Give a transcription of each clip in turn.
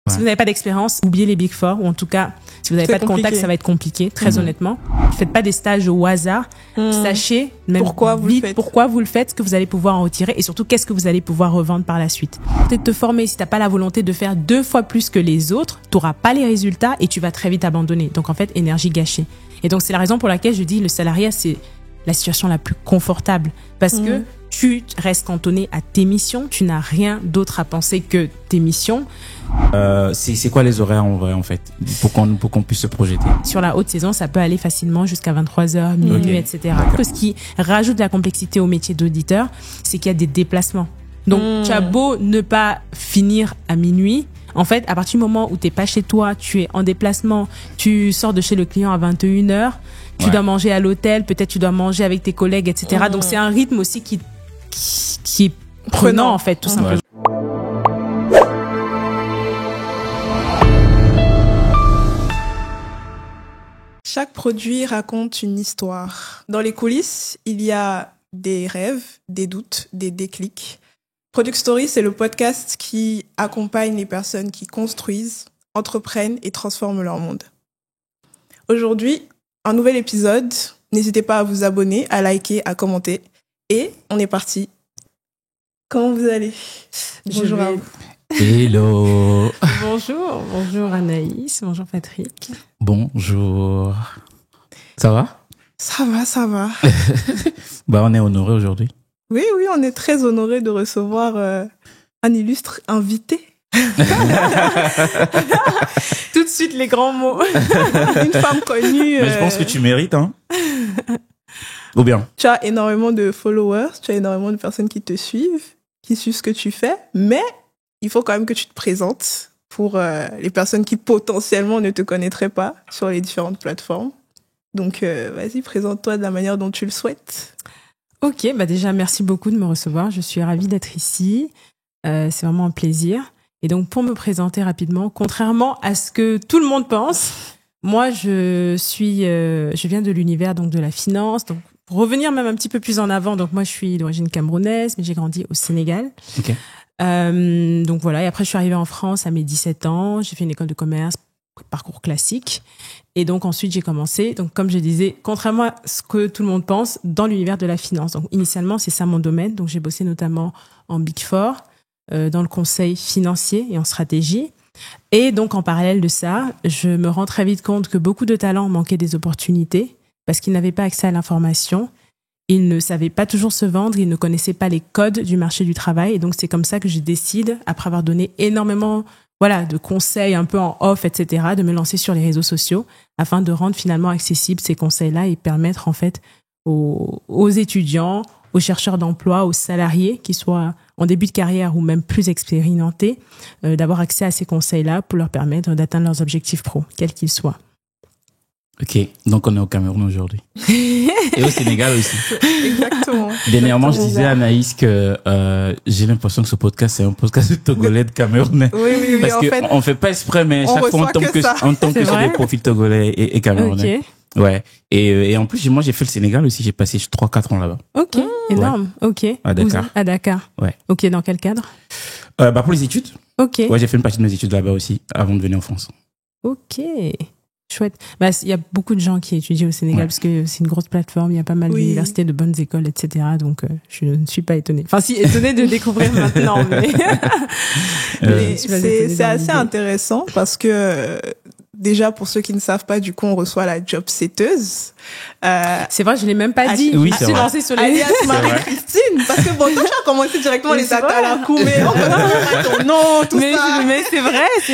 Si vous n'avez pas d'expérience, oubliez les Big Four, ou en tout cas, si vous n'avez pas de contact, ça va être compliqué, très honnêtement. Ne faites pas des stages au hasard. Sachez même pourquoi vous le faites, ce que vous allez pouvoir en retirer et surtout qu'est-ce que vous allez pouvoir revendre par la suite. Peut-être te former, si t'as pas la volonté de faire 2 fois plus que les autres, t'auras pas les résultats et tu vas très vite abandonner. Donc en fait, énergie gâchée. Et donc c'est la raison pour laquelle je dis le salariat, c'est la situation la plus confortable parce que tu restes cantonné à tes missions, tu n'as rien d'autre à penser que tes missions. C'est quoi les horaires en vrai en fait pour qu'on puisse se projeter? Sur la haute saison, ça peut aller facilement jusqu'à 23h, minuit, etc. Ce qui rajoute de la complexité au métier d'auditeur, c'est qu'il y a des déplacements. Donc tu as beau ne pas finir à minuit, en fait, à partir du moment où t'es pas chez toi, tu es en déplacement, tu sors de chez le client à 21h, tu dois manger à l'hôtel, peut-être tu dois manger avec tes collègues, etc. Donc c'est un rythme aussi qui est prenant en fait, tout simplement. Chaque produit raconte une histoire. Dans les coulisses, il y a des rêves, des doutes, des déclics. Product Story, c'est le podcast qui accompagne les personnes qui construisent, entreprennent et transforment leur monde. Aujourd'hui, un nouvel épisode. N'hésitez pas à vous abonner, à liker, à commenter. Et on est parti. Comment vous allez? Bonjour à vous. Hello. Bonjour Anaïs, bonjour Patrick. Bonjour. Ça va? Ça va. On est honoré aujourd'hui. Oui, on est très honoré de recevoir un illustre invité. Tout de suite les grands mots. Une femme connue. Mais je pense que tu mérites, hein. Ou bien? Tu as énormément de followers, tu as énormément de personnes qui te suivent, qui suivent ce que tu fais, mais il faut quand même que tu te présentes pour les personnes qui potentiellement ne te connaîtraient pas sur les différentes plateformes. Donc, vas-y, présente-toi de la manière dont tu le souhaites. Ok, déjà, merci beaucoup de me recevoir. Je suis ravie d'être ici. C'est vraiment un plaisir. Et donc, pour me présenter rapidement, contrairement à ce que tout le monde pense, moi, je viens de l'univers donc de la finance. Donc, pour revenir même un petit peu plus en avant, donc moi, je suis d'origine camerounaise, mais j'ai grandi au Sénégal. Ok. Donc voilà, et après je suis arrivée en France à mes 17 ans, j'ai fait une école de commerce, parcours classique, et donc ensuite j'ai commencé, donc comme je disais, contrairement à ce que tout le monde pense, dans l'univers de la finance. Donc initialement c'est ça mon domaine, donc j'ai bossé notamment en Big Four, dans le conseil financier et en stratégie, et donc en parallèle de ça, je me rends très vite compte que beaucoup de talents manquaient des opportunités, parce qu'ils n'avaient pas accès à l'information. Ils ne savaient pas toujours se vendre, ils ne connaissaient pas les codes du marché du travail. Et donc, c'est comme ça que je décide, après avoir donné énormément de conseils un peu en off, etc., de me lancer sur les réseaux sociaux afin de rendre finalement accessibles ces conseils-là et permettre en fait aux étudiants, aux chercheurs d'emploi, aux salariés qui soient en début de carrière ou même plus expérimentés, d'avoir accès à ces conseils-là pour leur permettre d'atteindre leurs objectifs pro, quels qu'ils soient. Ok, donc on est au Cameroun aujourd'hui. Et au Sénégal aussi. Exactement. Dernièrement, je disais à Anaïs que j'ai l'impression que ce podcast, c'est un podcast de Togolais de Camerounais. Oui. Parce qu'on fait pas exprès, mais chaque fois, on tombe que sur des profils Togolais et Camerounais. Okay. Ouais. Et en plus, moi, j'ai fait le Sénégal aussi. J'ai passé 3-4 ans là-bas. Ok, énorme. Ouais. Ok. À Dakar. À Dakar. Ouais. Ok, dans quel cadre? Pour les études. Ok. Ouais, j'ai fait une partie de mes études là-bas aussi, avant de venir en France. Ok. Chouette. Il y a beaucoup de gens qui étudient au Sénégal parce que c'est une grosse plateforme, il y a pas mal d'universités, de bonnes écoles, etc. Donc, je ne suis pas étonnée. Enfin, si, étonnée de découvrir maintenant, mais c'est assez intéressant parce que déjà, pour ceux qui ne savent pas, du coup, on reçoit la job setteuse. C'est vrai, je l'ai même pas dit. Oui, je suis lancée sur les... Alias Marie-Christine. Parce que bon, toi, tu as commencé directement les attaques à la cour, mais on peut non, tout ça. Mais c'est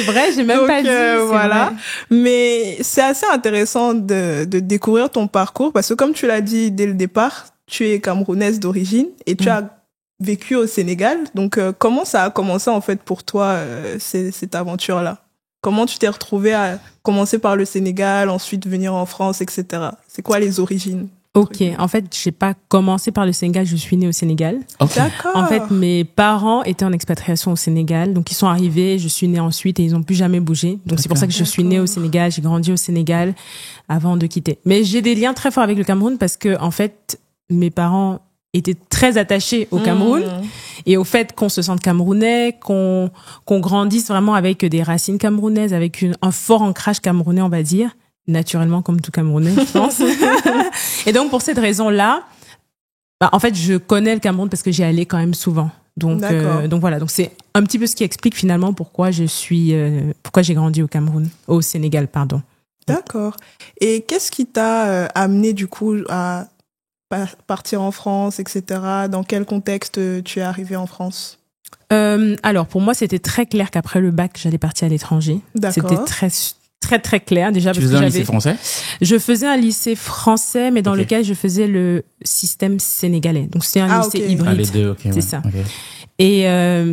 vrai, j'ai même pas dit. Voilà. Vrai. Mais c'est assez intéressant de découvrir ton parcours parce que comme tu l'as dit dès le départ, tu es camerounaise d'origine et tu as vécu au Sénégal. Donc, comment ça a commencé en fait pour toi, cette aventure-là? Comment tu t'es retrouvée à commencer par le Sénégal, ensuite venir en France, etc. C'est quoi les origines? Ok, en fait, j'ai pas commencé par le Sénégal, je suis née au Sénégal. Okay. D'accord. En fait, mes parents étaient en expatriation au Sénégal, donc ils sont arrivés, je suis née ensuite et ils ont plus jamais bougé. Donc c'est pour ça que je suis née au Sénégal, j'ai grandi au Sénégal avant de quitter. Mais j'ai des liens très forts avec le Cameroun parce que en fait, mes parents été très attachée au Cameroun et au fait qu'on se sente camerounais, qu'on grandisse vraiment avec des racines camerounaises, avec un fort ancrage camerounais, on va dire, naturellement comme tout Camerounais, je pense. Et donc pour cette raison-là, en fait, je connais le Cameroun parce que j'y allais quand même souvent. Donc voilà, donc c'est un petit peu ce qui explique finalement pourquoi j'ai grandi au Sénégal, pardon. D'accord. Et qu'est-ce qui t'a amené du coup à partir en France, etc. Dans quel contexte tu es arrivé en France? Alors pour moi, c'était très clair qu'après le bac, j'allais partir à l'étranger. D'accord. C'était très très très clair déjà. Tu faisais un lycée français? Je faisais un lycée français, mais dans lequel je faisais le système sénégalais. Donc c'était un lycée hybride. Ah, les deux, ok. C'est ça. Okay. Et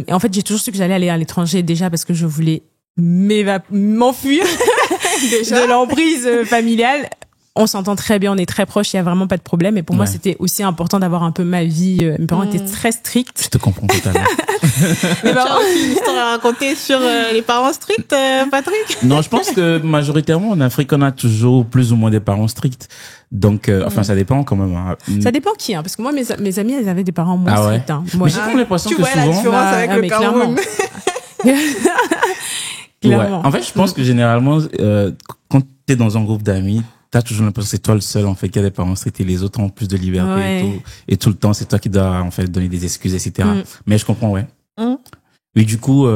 en fait, j'ai toujours su que j'allais aller à l'étranger déjà parce que je voulais m'enfuir de l'emprise familiale. On s'entend très bien, on est très proches, il y a vraiment pas de problème. Et pour moi, c'était aussi important d'avoir un peu ma vie. Mes parents étaient très stricts. Je te comprends totalement. Mes parents ont une histoire à raconter sur les parents stricts, Patrick? Non, je pense que majoritairement en Afrique, on a toujours plus ou moins des parents stricts. Donc, enfin, ça dépend quand même. Hein. Ça dépend qui, hein, parce que moi, mes amis, elles avaient des parents moins stricts. Hein. Moi, j'ai toujours l'impression que souvent. Tu vois la différence avec le Cameroun. Clairement. Ouais. En fait, je pense que généralement, quand t'es dans un groupe d'amis, t'as toujours l'impression que c'est toi le seul, en fait, qui a des parents stricts et les autres ont plus de liberté et tout le temps, c'est toi qui dois, en fait, donner des excuses, etc. Mais je comprends, Et du coup,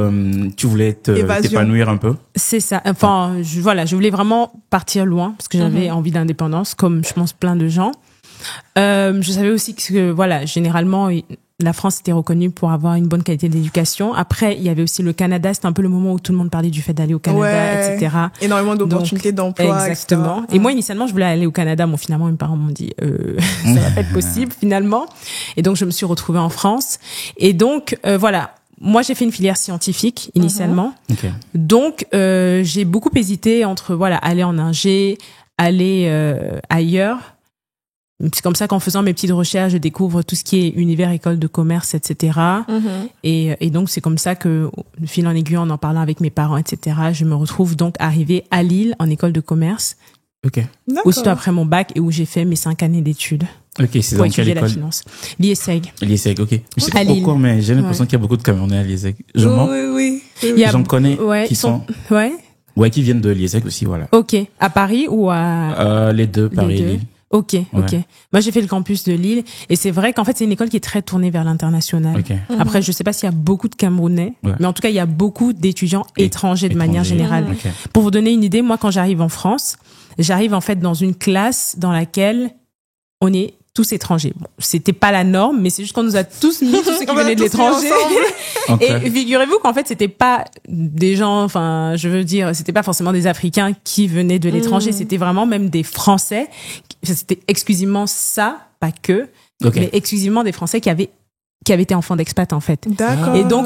tu voulais t'épanouir un peu? C'est ça. Enfin, je voulais vraiment partir loin parce que j'avais envie d'indépendance, comme je pense plein de gens. Je savais aussi que, voilà, généralement, la France était reconnue pour avoir une bonne qualité d'éducation. Après, il y avait aussi le Canada. C'était un peu le moment où tout le monde parlait du fait d'aller au Canada, etc. Énormément d'opportunités d'emploi. Exactement. Et moi, initialement, je voulais aller au Canada. Bon, finalement, mes parents m'ont dit, ça va pas être possible, finalement. Et donc, je me suis retrouvée en France. Et donc, voilà. Moi, j'ai fait une filière scientifique, initialement. Okay. Donc, j'ai beaucoup hésité entre, voilà, aller en ingé, aller ailleurs. C'est comme ça qu'en faisant mes petites recherches, je découvre tout ce qui est univers, école de commerce, etc. Et donc, c'est comme ça que, de fil en aiguille, en parlant avec mes parents, etc., je me retrouve donc arrivée à Lille, en école de commerce. Ok. Aussitôt après mon bac, et où j'ai fait mes 5 années d'études. Ok, c'est dans quelle école? La finance. L'IESEG. L'IESEG, ok. Je sais pas pourquoi, mais j'ai l'impression qu'il y a beaucoup de Camerounais à l'IESEG. Oui. J'en connais qui sont... Ouais, qui viennent de l'IESEG aussi, voilà. Ok. À Paris ou à... Les deux, Paris et Lille. Ok. Moi, j'ai fait le campus de Lille et c'est vrai qu'en fait, c'est une école qui est très tournée vers l'international. Après, je sais pas s'il y a beaucoup de Camerounais, mais en tout cas, il y a beaucoup d'étudiants étrangers de manière générale. Pour vous donner une idée, moi, quand j'arrive en France, j'arrive en fait dans une classe dans laquelle on est tous étrangers. Bon, c'était pas la norme, mais c'est juste qu'on nous a tous mis, tous ceux qui venaient de l'étranger. Et figurez-vous qu'en fait, c'était pas des gens, enfin, je veux dire, c'était pas forcément des Africains qui venaient de l'étranger, c'était vraiment même des Français. C'était exclusivement ça, pas que, mais exclusivement des Français qui avaient été enfants d'expat, en fait. D'accord. Et donc,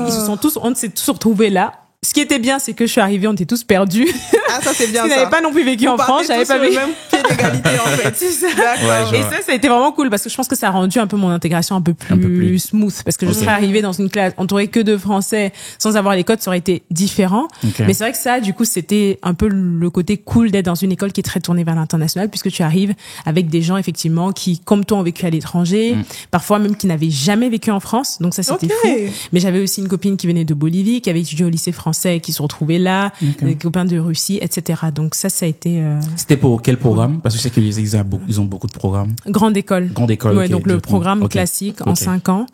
on s'est tous retrouvés là. Ce qui était bien, c'est que je suis arrivée, on était tous perdus. Ah, ça, c'est bien, ça. Je n'avais pas non plus vécu en France, j'avais pas vécu. Sur le même pied d'égalité, en fait. C'est ça. D'accord. Et ça a été vraiment cool parce que je pense que ça a rendu un peu mon intégration un peu plus smooth parce que je serais arrivée dans une classe entourée que de Français sans avoir les codes, ça aurait été différent. Mais c'est vrai que ça, du coup, c'était un peu le côté cool d'être dans une école qui est très tournée vers l'international puisque tu arrives avec des gens, effectivement, qui, comme toi, ont vécu à l'étranger, parfois même qui n'avaient jamais vécu en France. Donc ça, c'était fou. Mais j'avais aussi une copine qui venait de Bolivie, qui avait étudié au lycée français, qui se retrouvait là, des copains de Russie, etc. Donc ça a été... C'était pour quel programme? Parce que je sais qu'ils ont beaucoup de programmes. Grande école. Ouais, donc le programme classique en 5 ans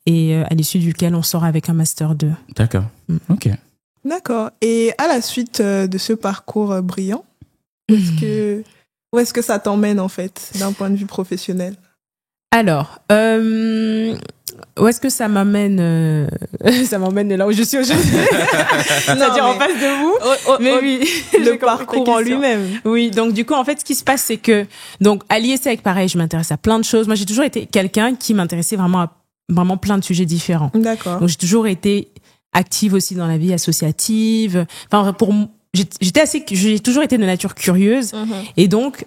et à l'issue duquel on sort avec un master 2. D'accord. Ok. D'accord. Et à la suite de ce parcours brillant, où est-ce que ça t'emmène en fait, d'un point de vue professionnel? Alors, où est-ce que ça m'amène Ça m'emmène là où je suis aujourd'hui. C'est-à-dire en face de vous. Mais oui, le parcours en lui-même. Oui, donc du coup, en fait, ce qui se passe, c'est que donc à l'IESEG, pareil, je m'intéresse à plein de choses. Moi, j'ai toujours été quelqu'un qui m'intéressait vraiment à plein de sujets différents. D'accord. Donc j'ai toujours été active aussi dans la vie associative. Enfin, j'ai toujours été de nature curieuse et donc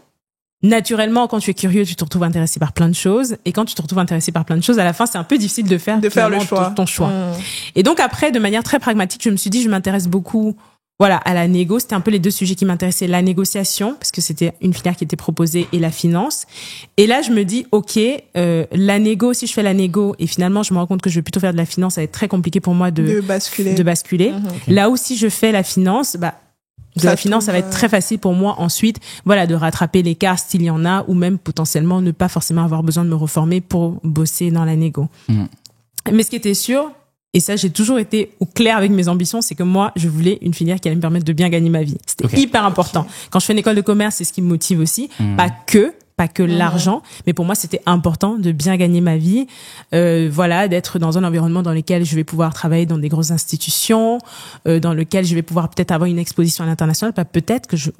naturellement, quand tu es curieux, tu te retrouves intéressé par plein de choses. Et quand tu te retrouves intéressé par plein de choses, à la fin, c'est un peu difficile de faire le choix. Ton choix. Et donc après, de manière très pragmatique, je me suis dit, je m'intéresse beaucoup voilà, à la négo, c'était un peu les deux sujets qui m'intéressaient, la négociation, parce que c'était une filière qui était proposée, et la finance. Et là, je me dis, OK, la négo, si je fais la négo, et finalement, je me rends compte que je vais plutôt faire de la finance, ça va être très compliqué pour moi de basculer. Là où si je fais la finance, la finance, ça va être très facile pour moi ensuite, voilà, de rattraper l'écart s'il y en a, ou même potentiellement ne pas forcément avoir besoin de me reformer pour bosser dans la négo. Mais ce qui était sûr, et ça, j'ai toujours été au clair avec mes ambitions, c'est que moi, je voulais une filière qui allait me permettre de bien gagner ma vie. C'était hyper important. Quand je fais une école de commerce, c'est ce qui me motive aussi. Pas que l'argent, mais pour moi, c'était important de bien gagner ma vie. Voilà, d'être dans un environnement dans lequel je vais pouvoir travailler dans des grosses institutions, dans lequel je vais pouvoir peut-être avoir une exposition à l'international,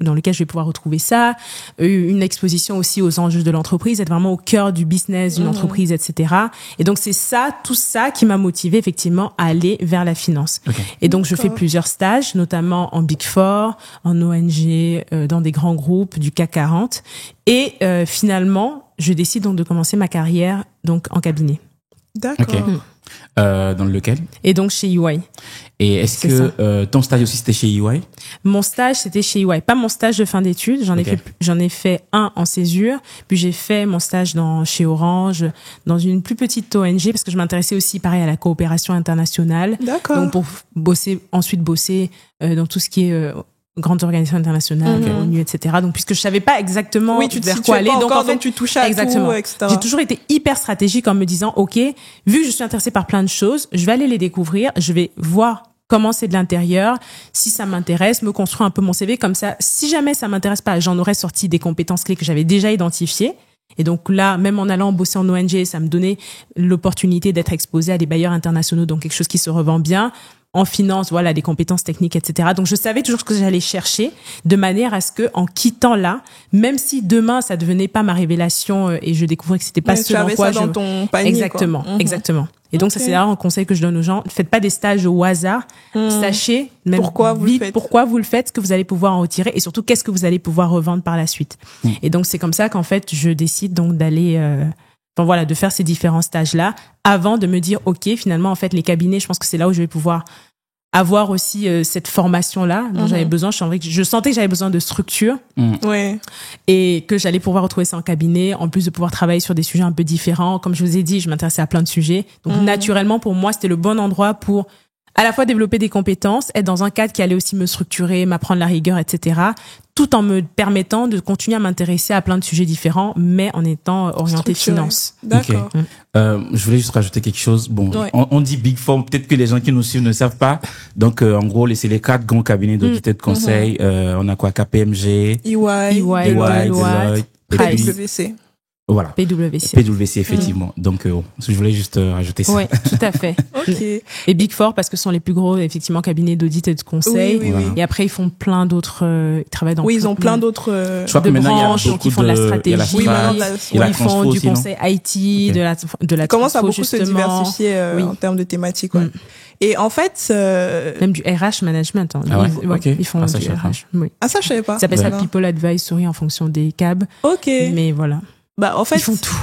dans lequel je vais pouvoir retrouver ça, une exposition aussi aux enjeux de l'entreprise, être vraiment au cœur du business d'une entreprise, etc. Et donc, c'est ça, tout ça qui m'a motivée effectivement à aller vers la finance. Et donc, je fais plusieurs stages, notamment en Big Four, en ONG, dans des grands groupes du CAC 40. Et finalement, je décide donc de commencer ma carrière donc en cabinet. D'accord. Dans lequel? Et donc chez EY. Et est-ce que ton stage aussi c'était chez EY? Mon stage c'était chez EY, pas mon stage de fin d'études. J'en ai fait un en césure, puis j'ai fait mon stage chez Orange, dans une plus petite ONG parce que je m'intéressais aussi pareil à la coopération internationale. D'accord. Donc pour bosser dans tout ce qui est grandes organisations internationales, ONU, etc. Donc, puisque je savais pas exactement vers quoi aller. Donc, en fait, tu touches à tout, etc. J'ai toujours été hyper stratégique en me disant, OK, vu que je suis intéressée par plein de choses, je vais aller les découvrir, je vais voir comment c'est de l'intérieur, si ça m'intéresse, me construire un peu mon CV. Comme ça, si jamais ça m'intéresse pas, j'en aurais sorti des compétences clés que j'avais déjà identifiées. Et donc là, même en allant bosser en ONG, ça me donnait l'opportunité d'être exposée à des bailleurs internationaux, donc quelque chose qui se revend bien. En finance, voilà, des compétences techniques, etc. Donc, je savais toujours ce que j'allais chercher, de manière à ce que, en quittant là, même si demain ça devenait pas ma révélation et je découvrais que c'était pas ce dans quoi dans ton panier, exactement, exactement. Et donc, ça c'est là un conseil que je donne aux gens. Ne faites pas des stages au hasard. Sachez même pourquoi vous le faites, ce que vous allez pouvoir en retirer et surtout qu'est-ce que vous allez pouvoir revendre par la suite. Et donc, c'est comme ça qu'en fait, je décide donc d'aller de faire ces différents stages-là avant de me dire, OK, finalement, en fait, les cabinets, je pense que c'est là où je vais pouvoir avoir aussi cette formation-là dont j'avais besoin. Je sentais que j'avais besoin de structure et que j'allais pouvoir retrouver ça en cabinet, en plus de pouvoir travailler sur des sujets un peu différents. Comme je vous ai dit, je m'intéressais à plein de sujets. Donc, naturellement, pour moi, c'était le bon endroit pour à la fois développer des compétences, être dans un cadre qui allait aussi me structurer, m'apprendre la rigueur, etc., tout en me permettant de continuer à m'intéresser à plein de sujets différents, mais en étant orienté finance. D'accord. Je voulais juste rajouter quelque chose. Bon, on dit Big Four, peut-être que les gens qui nous suivent ne savent pas. Donc, en gros, c'est les 4 grands cabinets d'audit et de conseil. On a quoi? KPMG, EY, Deloitte, PwC. Voilà. PwC, effectivement. Donc, je voulais juste rajouter ça. Oui, tout à fait. Et Big Four, parce que ce sont les plus gros, effectivement, cabinets d'audit et de conseil. Oui. Et après, ils font plein d'autres, ils travaillent dans ils ont plein d'autres branches, donc ils font de la stratégie. Ils font du conseil IT, de la ils commencent à beaucoup se diversifier en termes de thématiques. Et en fait, même du RH management. Ils font du RH. Ah, ça, je savais pas. Ça s'appelle ça People Advisory en fonction des CAB. OK. Mais voilà. En fait, ils font tout.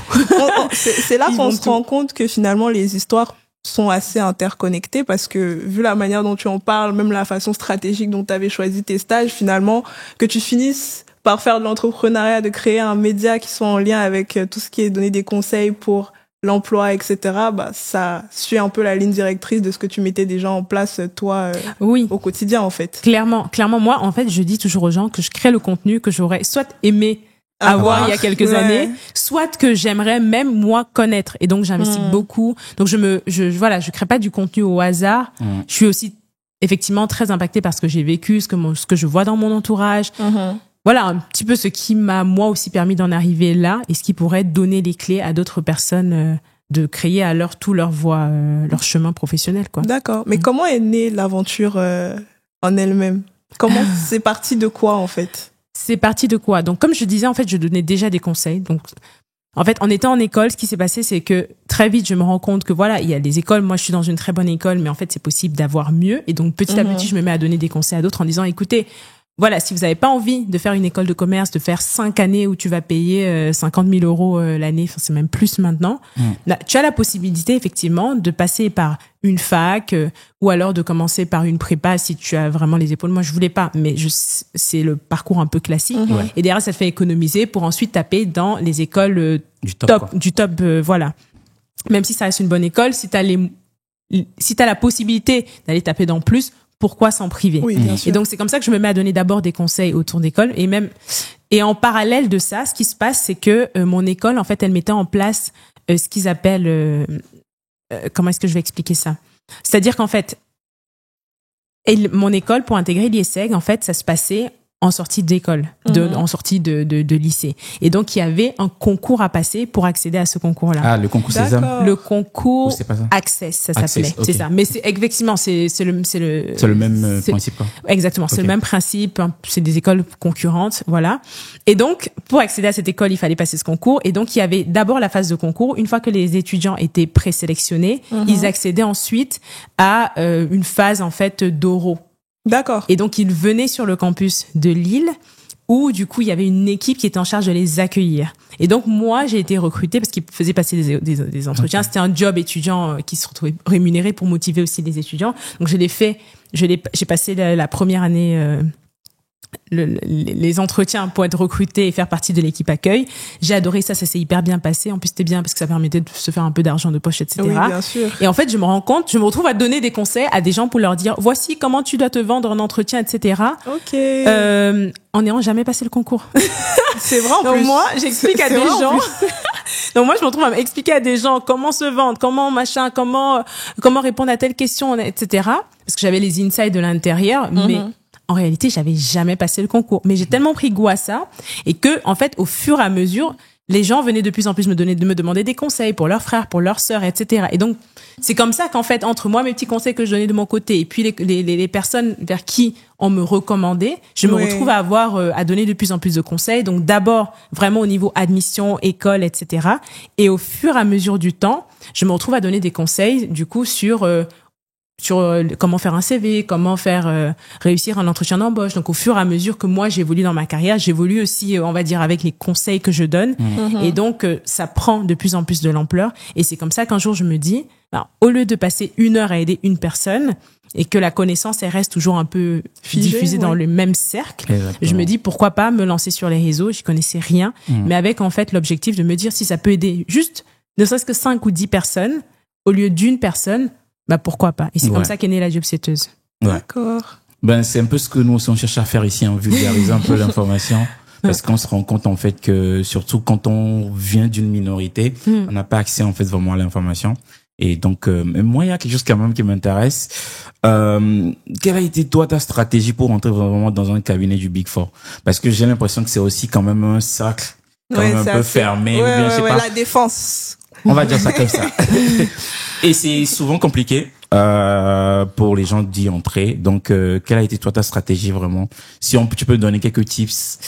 c'est là qu'on se rend compte que finalement les histoires sont assez interconnectées parce que vu la manière dont tu en parles, même la façon stratégique dont tu avais choisi tes stages, finalement, que tu finisses par faire de l'entrepreneuriat, de créer un média qui soit en lien avec tout ce qui est donner des conseils pour l'emploi, etc., ça suit un peu la ligne directrice de ce que tu mettais déjà en place, toi, au quotidien, en fait. Clairement, moi, en fait, je dis toujours aux gens que je crée le contenu que j'aurais soit aimé avoir il y a quelques années, soit que j'aimerais même moi connaître. Et donc j'investis beaucoup. Donc je crée pas du contenu au hasard. Je suis aussi effectivement très impactée par ce que j'ai vécu, ce que je vois dans mon entourage. Voilà un petit peu ce qui m'a moi aussi permis d'en arriver là et ce qui pourrait donner les clés à d'autres personnes de créer à leur voie, leur chemin professionnel, quoi. D'accord. Mais comment est née l'aventure en elle-même? Comment c'est parti de quoi, en fait? C'est parti de quoi? Donc, comme je disais, en fait, je donnais déjà des conseils. Donc, en fait, en étant en école, ce qui s'est passé, c'est que très vite, je me rends compte que voilà, il y a des écoles. Moi, je suis dans une très bonne école, mais en fait, c'est possible d'avoir mieux. Et donc, petit à petit, je me mets à donner des conseils à d'autres en disant, écoutez, voilà, si vous n'avez pas envie de faire une école de commerce, de faire 5 années où tu vas payer 50 000 euros l'année, enfin c'est même plus maintenant, là, tu as la possibilité effectivement de passer par une fac ou alors de commencer par une prépa si tu as vraiment les épaules. Moi, je voulais pas, mais c'est le parcours un peu classique. Et derrière, ça te fait économiser pour ensuite taper dans les écoles du top, voilà. Même si ça reste une bonne école, si t'as la possibilité d'aller taper dans plus, pourquoi s'en priver? Oui, bien sûr. Et donc, c'est comme ça que je me mets à donner d'abord des conseils autour d'école. Et en parallèle de ça, ce qui se passe, c'est que mon école, en fait, elle mettait en place ce qu'ils appellent... comment est-ce que je vais expliquer ça? C'est-à-dire qu'en fait, mon école, pour intégrer l'IESEG, en fait, ça se passait en sortie d'école, en sortie de lycée. Et donc, il y avait un concours à passer pour accéder à ce concours-là. Ah, le concours Sésame. Le concours c'est pas ça? Access, ça s'appelait. Okay. C'est ça. Mais effectivement, c'est le même principe, quoi. Exactement. C'est le même principe. C'est des écoles concurrentes. Voilà. Et donc, pour accéder à cette école, il fallait passer ce concours. Et donc, il y avait d'abord la phase de concours. Une fois que les étudiants étaient présélectionnés, ils accédaient ensuite à une phase, en fait, d'oraux. D'accord. Et donc, ils venaient sur le campus de Lille où, du coup, il y avait une équipe qui était en charge de les accueillir. Et donc, moi, j'ai été recrutée parce qu'ils faisaient passer des entretiens. Okay. C'était un job étudiant qui se retrouvait rémunéré pour motiver aussi les étudiants. Donc, j'ai passé la première année... les entretiens pour être recruté et faire partie de l'équipe accueil. J'ai adoré ça s'est hyper bien passé. En plus, c'était bien parce que ça permettait de se faire un peu d'argent de poche, etc. Oui, bien sûr. Et en fait, je me retrouve à donner des conseils à des gens pour leur dire, voici comment tu dois te vendre en entretien, etc. Ok. En n'ayant jamais passé le concours. C'est vrai en Donc plus. moi, j'explique à des gens. Donc moi, je me retrouve à expliquer à des gens comment se vendre, comment machin, comment répondre à telle question, etc. Parce que j'avais les insights de l'intérieur, mais en réalité, j'avais jamais passé le concours. Mais j'ai tellement pris goût à ça et que, en fait, au fur et à mesure, les gens venaient de plus en plus me demander des conseils pour leurs frères, pour leurs sœurs, etc. Et donc, c'est comme ça qu'en fait, entre moi, mes petits conseils que je donnais de mon côté et puis les personnes vers qui on me recommandait, je me retrouve à donner de plus en plus de conseils. Donc, d'abord, vraiment au niveau admission, école, etc. Et au fur et à mesure du temps, je me retrouve à donner des conseils, du coup, sur comment faire un CV, comment faire réussir un entretien d'embauche. Donc, au fur et à mesure que moi, j'évolue dans ma carrière, j'évolue aussi, on va dire, avec les conseils que je donne. Et donc, ça prend de plus en plus de l'ampleur. Et c'est comme ça qu'un jour, je me dis, au lieu de passer 1 heure à aider une personne et que la connaissance, elle reste toujours un peu diffusée dans le même cercle, je me dis, pourquoi pas me lancer sur les réseaux? J'y connaissais rien, mais avec, en fait, l'objectif de me dire si ça peut aider juste, ne serait-ce que 5 ou 10 personnes, au lieu d'une personne, pourquoi pas? Et c'est comme ça qu'est née la Jobsetteuse. D'accord. C'est un peu ce que nous aussi on cherche à faire ici, vulgariser un peu l'information. Parce qu'on se rend compte en fait que surtout quand on vient d'une minorité, on n'a pas accès en fait vraiment à l'information. Et donc moi il y a quelque chose quand même qui m'intéresse. Quelle a été toi ta stratégie pour rentrer vraiment dans un cabinet du Big Four? Parce que j'ai l'impression que c'est aussi quand même un cercle quand même un peu fermé. Ou bien, je sais pas. La défense. On va dire ça comme ça. Et c'est souvent compliqué pour les gens d'y entrer. Donc, quelle a été toi ta stratégie vraiment? Si tu peux donner quelques tips.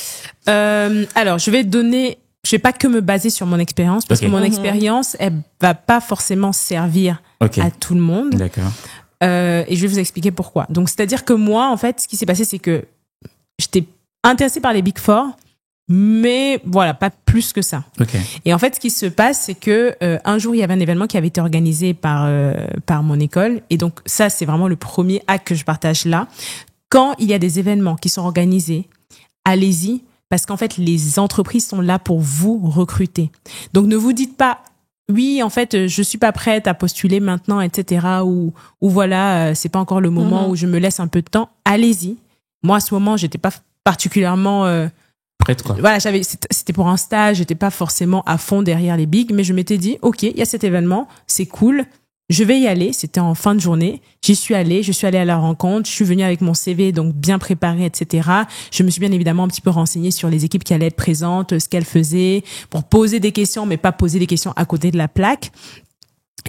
Alors, je vais pas que me baser sur mon expérience parce que mon expérience, elle va pas forcément servir à tout le monde. D'accord. Et je vais vous expliquer pourquoi. Donc, c'est-à-dire que moi, en fait, ce qui s'est passé, c'est que j'étais intéressée par les Big Four, mais voilà, pas plus que ça. Et en fait, ce qui se passe, c'est que un jour, il y avait un événement qui avait été organisé par mon école, et donc ça, c'est vraiment le premier acte que je partage là. Quand il y a des événements qui sont organisés, allez-y, parce qu'en fait, les entreprises sont là pour vous recruter. Donc, ne vous dites pas, oui, en fait, je suis pas prête à postuler maintenant, etc. Ou voilà, c'est pas encore le moment où je me laisse un peu de temps. Allez-y. Moi, à ce moment, j'étais pas particulièrement prête, quoi. Voilà, c'était pour un stage, j'étais pas forcément à fond derrière les bigs, mais je m'étais dit, ok, il y a cet événement, c'est cool, je vais y aller. C'était en fin de journée, je suis allée à la rencontre, je suis venue avec mon CV, donc bien préparé, etc. Je me suis bien évidemment un petit peu renseignée sur les équipes qui allaient être présentes, ce qu'elles faisaient, pour poser des questions, mais pas poser des questions à côté de la plaque.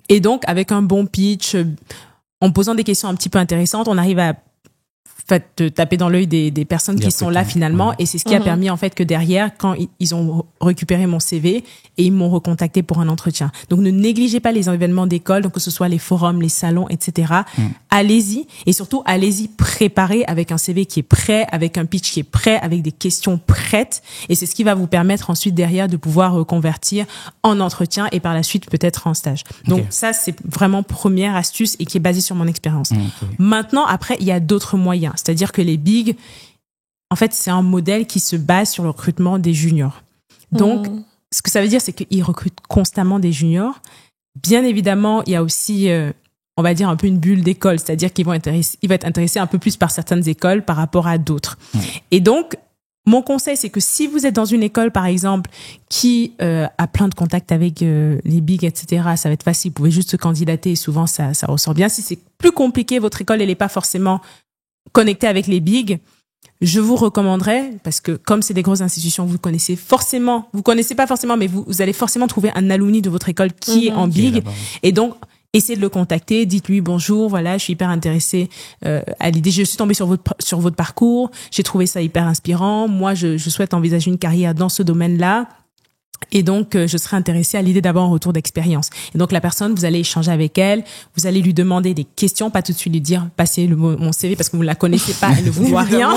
Et donc, avec un bon pitch, en posant des questions un petit peu intéressantes, on arrive à te taper dans l'œil des personnes qui sont là finalement. Et c'est ce qui a permis en fait que derrière, quand ils ont récupéré mon CV et ils m'ont recontacté pour un entretien. Donc ne négligez pas les événements d'école, donc que ce soit les forums, les salons, etc. Allez-y, et surtout allez-y préparé avec un CV qui est prêt, avec un pitch qui est prêt, avec des questions prêtes. Et c'est ce qui va vous permettre ensuite derrière de pouvoir reconvertir en entretien et par la suite peut-être en stage. Donc ça, c'est vraiment première astuce et qui est basée sur mon expérience. Maintenant, après, il y a d'autres moyens. C'est-à-dire que les bigs, en fait, c'est un modèle qui se base sur le recrutement des juniors. Donc, ce que ça veut dire, c'est qu'ils recrutent constamment des juniors. Bien évidemment, il y a aussi, on va dire, un peu une bulle d'école. C'est-à-dire qu'ils vont être intéressés un peu plus par certaines écoles par rapport à d'autres. Et donc, mon conseil, c'est que si vous êtes dans une école, par exemple, qui a plein de contacts avec les bigs, etc., ça va être facile. Vous pouvez juste se candidater et souvent, ça ressort bien. Si c'est plus compliqué, votre école, elle n'est pas forcément connectée avec les bigs, je vous recommanderais, parce que comme c'est des grosses institutions, vous connaissez pas forcément, mais vous allez forcément trouver un alumni de votre école qui est en big. Et donc, essayez de le contacter, dites-lui bonjour, voilà, je suis hyper intéressée à l'idée, je suis tombée sur votre parcours, j'ai trouvé ça hyper inspirant, moi je souhaite envisager une carrière dans ce domaine-là. Et donc, je serais intéressée à l'idée d'avoir un retour d'expérience. Et donc, la personne, vous allez échanger avec elle, vous allez lui demander des questions, pas tout de suite lui dire, passez mon CV parce que vous ne la connaissez pas, elle ne vous doit rien.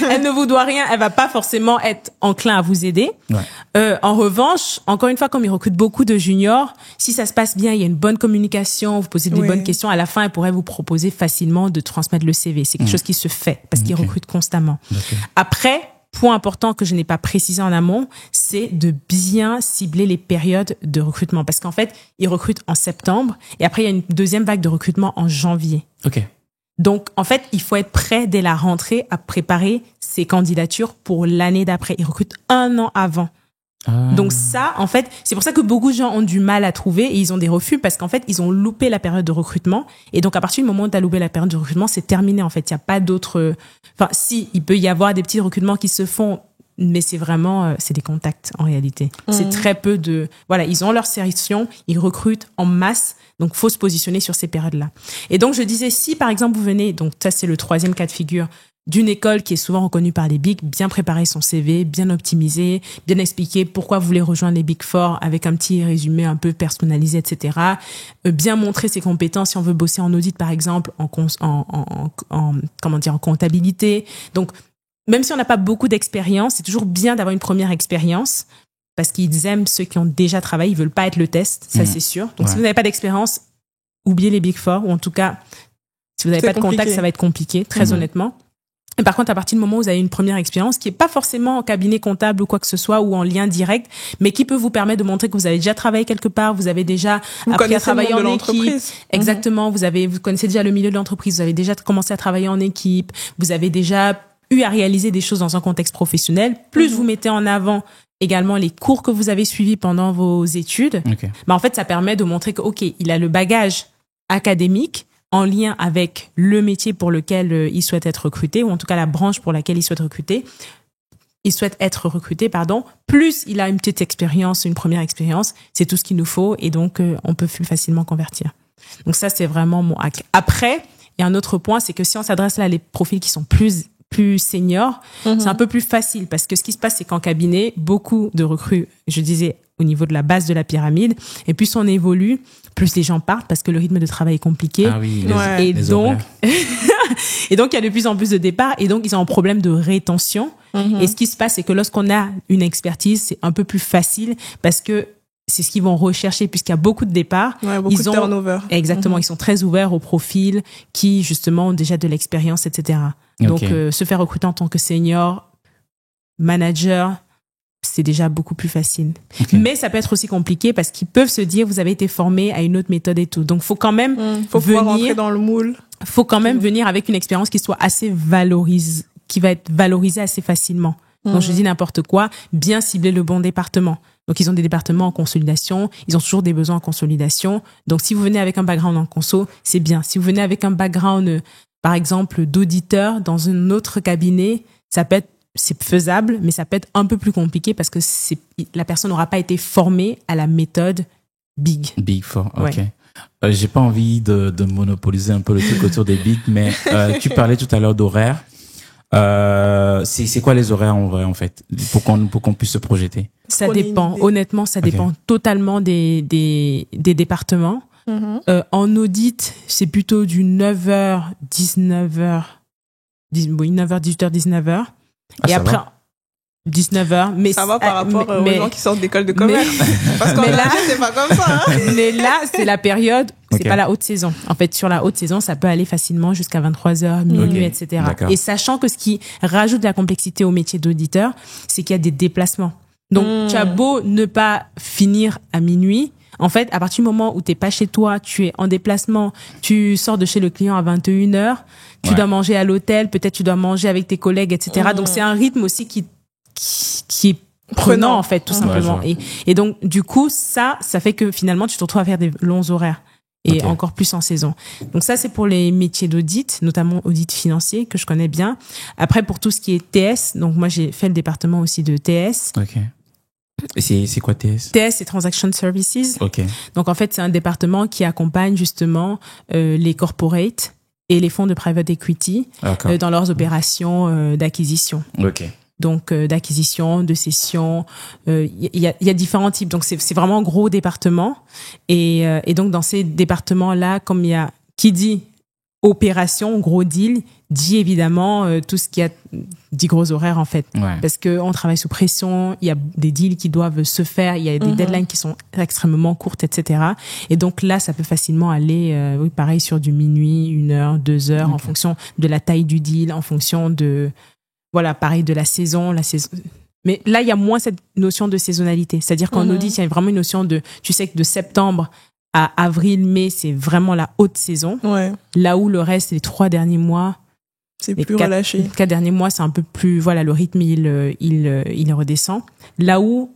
Elle ne vous doit rien, elle va pas forcément être enclin à vous aider. En revanche, encore une fois, comme ils recrutent beaucoup de juniors, si ça se passe bien, il y a une bonne communication, vous posez des bonnes questions, à la fin, elle pourrait vous proposer facilement de transmettre le CV. C'est quelque chose qui se fait parce qu'ils recrutent constamment. Après, point important que je n'ai pas précisé en amont, c'est de bien cibler les périodes de recrutement. Parce qu'en fait, ils recrutent en septembre et après, il y a une deuxième vague de recrutement en janvier. Donc, en fait, il faut être prêt dès la rentrée à préparer ses candidatures pour l'année d'après. Ils recrutent 1 an avant. Donc ça, en fait, c'est pour ça que beaucoup de gens ont du mal à trouver et ils ont des refus parce qu'en fait, ils ont loupé la période de recrutement. Et donc, à partir du moment où tu as loupé la période de recrutement, c'est terminé, en fait. Il n'y a pas d'autres... Enfin, si, il peut y avoir des petits recrutements qui se font, mais c'est vraiment... c'est des contacts, en réalité. C'est très peu de... Voilà, ils ont leur sélection, ils recrutent en masse. Donc, faut se positionner sur ces périodes-là. Et donc, je disais, si, par exemple, vous venez... Donc, ça, c'est le 3e cas de figure d'une école qui est souvent reconnue par les bigs, bien préparer son CV, bien optimiser, bien expliquer pourquoi vous voulez rejoindre les Big Four avec un petit résumé un peu personnalisé, etc. Bien montrer ses compétences si on veut bosser en audit, par exemple, en comptabilité. Donc, même si on n'a pas beaucoup d'expérience, c'est toujours bien d'avoir une première expérience parce qu'ils aiment ceux qui ont déjà travaillé, ils veulent pas être le test, ça c'est sûr. Donc, si vous n'avez pas d'expérience, oubliez les Big Four ou en tout cas, si vous n'avez pas de contact, ça va être compliqué, très honnêtement. Et par contre, à partir du moment où vous avez une première expérience, qui est pas forcément en cabinet comptable ou quoi que ce soit, ou en lien direct, mais qui peut vous permettre de montrer que vous avez déjà travaillé quelque part, vous avez déjà appris à travailler en équipe. Exactement. Vous connaissez déjà le milieu de l'entreprise, vous avez déjà commencé à travailler en équipe, vous avez déjà eu à réaliser des choses dans un contexte professionnel. Plus vous mettez en avant également les cours que vous avez suivis pendant vos études. Bah, en fait, ça permet de montrer que, OK, il a le bagage académique, en lien avec le métier pour lequel il souhaite être recruté, ou en tout cas la branche pour laquelle il souhaite être recruté, plus il a une petite expérience, une première expérience, c'est tout ce qu'il nous faut, et donc on peut plus facilement convertir. Donc ça, c'est vraiment mon hack. Après, il y a un autre point, c'est que si on s'adresse là à les profils qui sont plus seniors, c'est un peu plus facile, parce que ce qui se passe, c'est qu'en cabinet, beaucoup de recrues, je disais, au niveau de la base de la pyramide, et plus on évolue, plus les gens partent parce que le rythme de travail est compliqué. Et donc, il y a de plus en plus de départs et donc ils ont un problème de rétention. Et ce qui se passe, c'est que lorsqu'on a une expertise, c'est un peu plus facile parce que c'est ce qu'ils vont rechercher puisqu'il y a beaucoup de départs. Beaucoup de turnover. Exactement, ils sont très ouverts aux profils qui justement ont déjà de l'expérience, etc. Donc, se faire recruter en tant que senior, manager, c'est déjà beaucoup plus facile. Mais ça peut être aussi compliqué parce qu'ils peuvent se dire vous avez été formé à une autre méthode et tout. Donc faut quand même pouvoir rentrer dans le moule. Faut quand même venir avec une expérience qui soit assez qui va être valorisée assez facilement. Donc je dis n'importe quoi, bien cibler le bon département. Donc ils ont des départements en consolidation, ils ont toujours des besoins en consolidation. Donc si vous venez avec un background en conso, c'est bien. Si vous venez avec un background par exemple d'auditeur dans un autre cabinet, c'est faisable, mais ça peut être un peu plus compliqué parce que la personne n'aura pas été formée à la méthode Big. Big Four, ok. J'ai pas envie de monopoliser un peu le truc autour des beats, mais tu parlais tout à l'heure d'horaires. C'est quoi les horaires en vrai, en fait, pour qu'on puisse se projeter? Ça dépend. Honnêtement, ça dépend totalement des départements. En audit, c'est plutôt du 9h, 19h, 9h, 18h, 19h. Et après, 19h. Mais ça va par rapport aux gens qui sortent d'école de commerce. Parce qu'en là, c'est pas comme ça. Hein. Mais là, c'est la période, c'est pas la haute saison. En fait, sur la haute saison, ça peut aller facilement jusqu'à 23h, minuit, etc. D'accord. Et sachant que ce qui rajoute de la complexité au métier d'auditeur, c'est qu'il y a des déplacements. Donc, tu as beau ne pas finir à minuit. En fait, à partir du moment où t'es pas chez toi, tu es en déplacement, tu sors de chez le client à 21h, tu dois manger à l'hôtel, peut-être tu dois manger avec tes collègues, etc. Donc, c'est un rythme aussi qui est prenant, en fait, tout simplement. Et donc, du coup, ça fait que finalement, tu te retrouves à faire des longs horaires. Et encore plus en saison. Donc ça, c'est pour les métiers d'audit, notamment audit financier, que je connais bien. Après, pour tout ce qui est TS, donc moi, j'ai fait le département aussi de TS. Ok. Et c'est quoi TS? TS, c'est Transaction Services. Ok. Donc en fait, c'est un département qui accompagne justement les corporates et les fonds de private equity dans leurs opérations d'acquisition. Ok. Donc d'acquisition, de cession, il y a différents types. Donc c'est vraiment un gros département et donc dans ces départements-là, comme il y a qui dit opération, gros deal, dit évidemment tout ce qui a dit gros horaires en fait, parce que on travaille sous pression, il y a des deals qui doivent se faire, il y a des deadlines qui sont extrêmement courtes, etc. Et donc là, ça peut facilement aller, oui, pareil sur du minuit, 1h, 2h, en fonction de la taille du deal, en fonction de voilà, pareil de la saison. Mais là, il y a moins cette notion de saisonnalité. C'est-à-dire qu'en audit, il y a vraiment une notion de, tu sais que de septembre à avril, mai, c'est vraiment la haute saison. Ouais. Là où le reste, les 3 derniers mois, c'est plus relâché. Les 4 derniers mois, c'est un peu plus, voilà, le rythme, il redescend. Là où,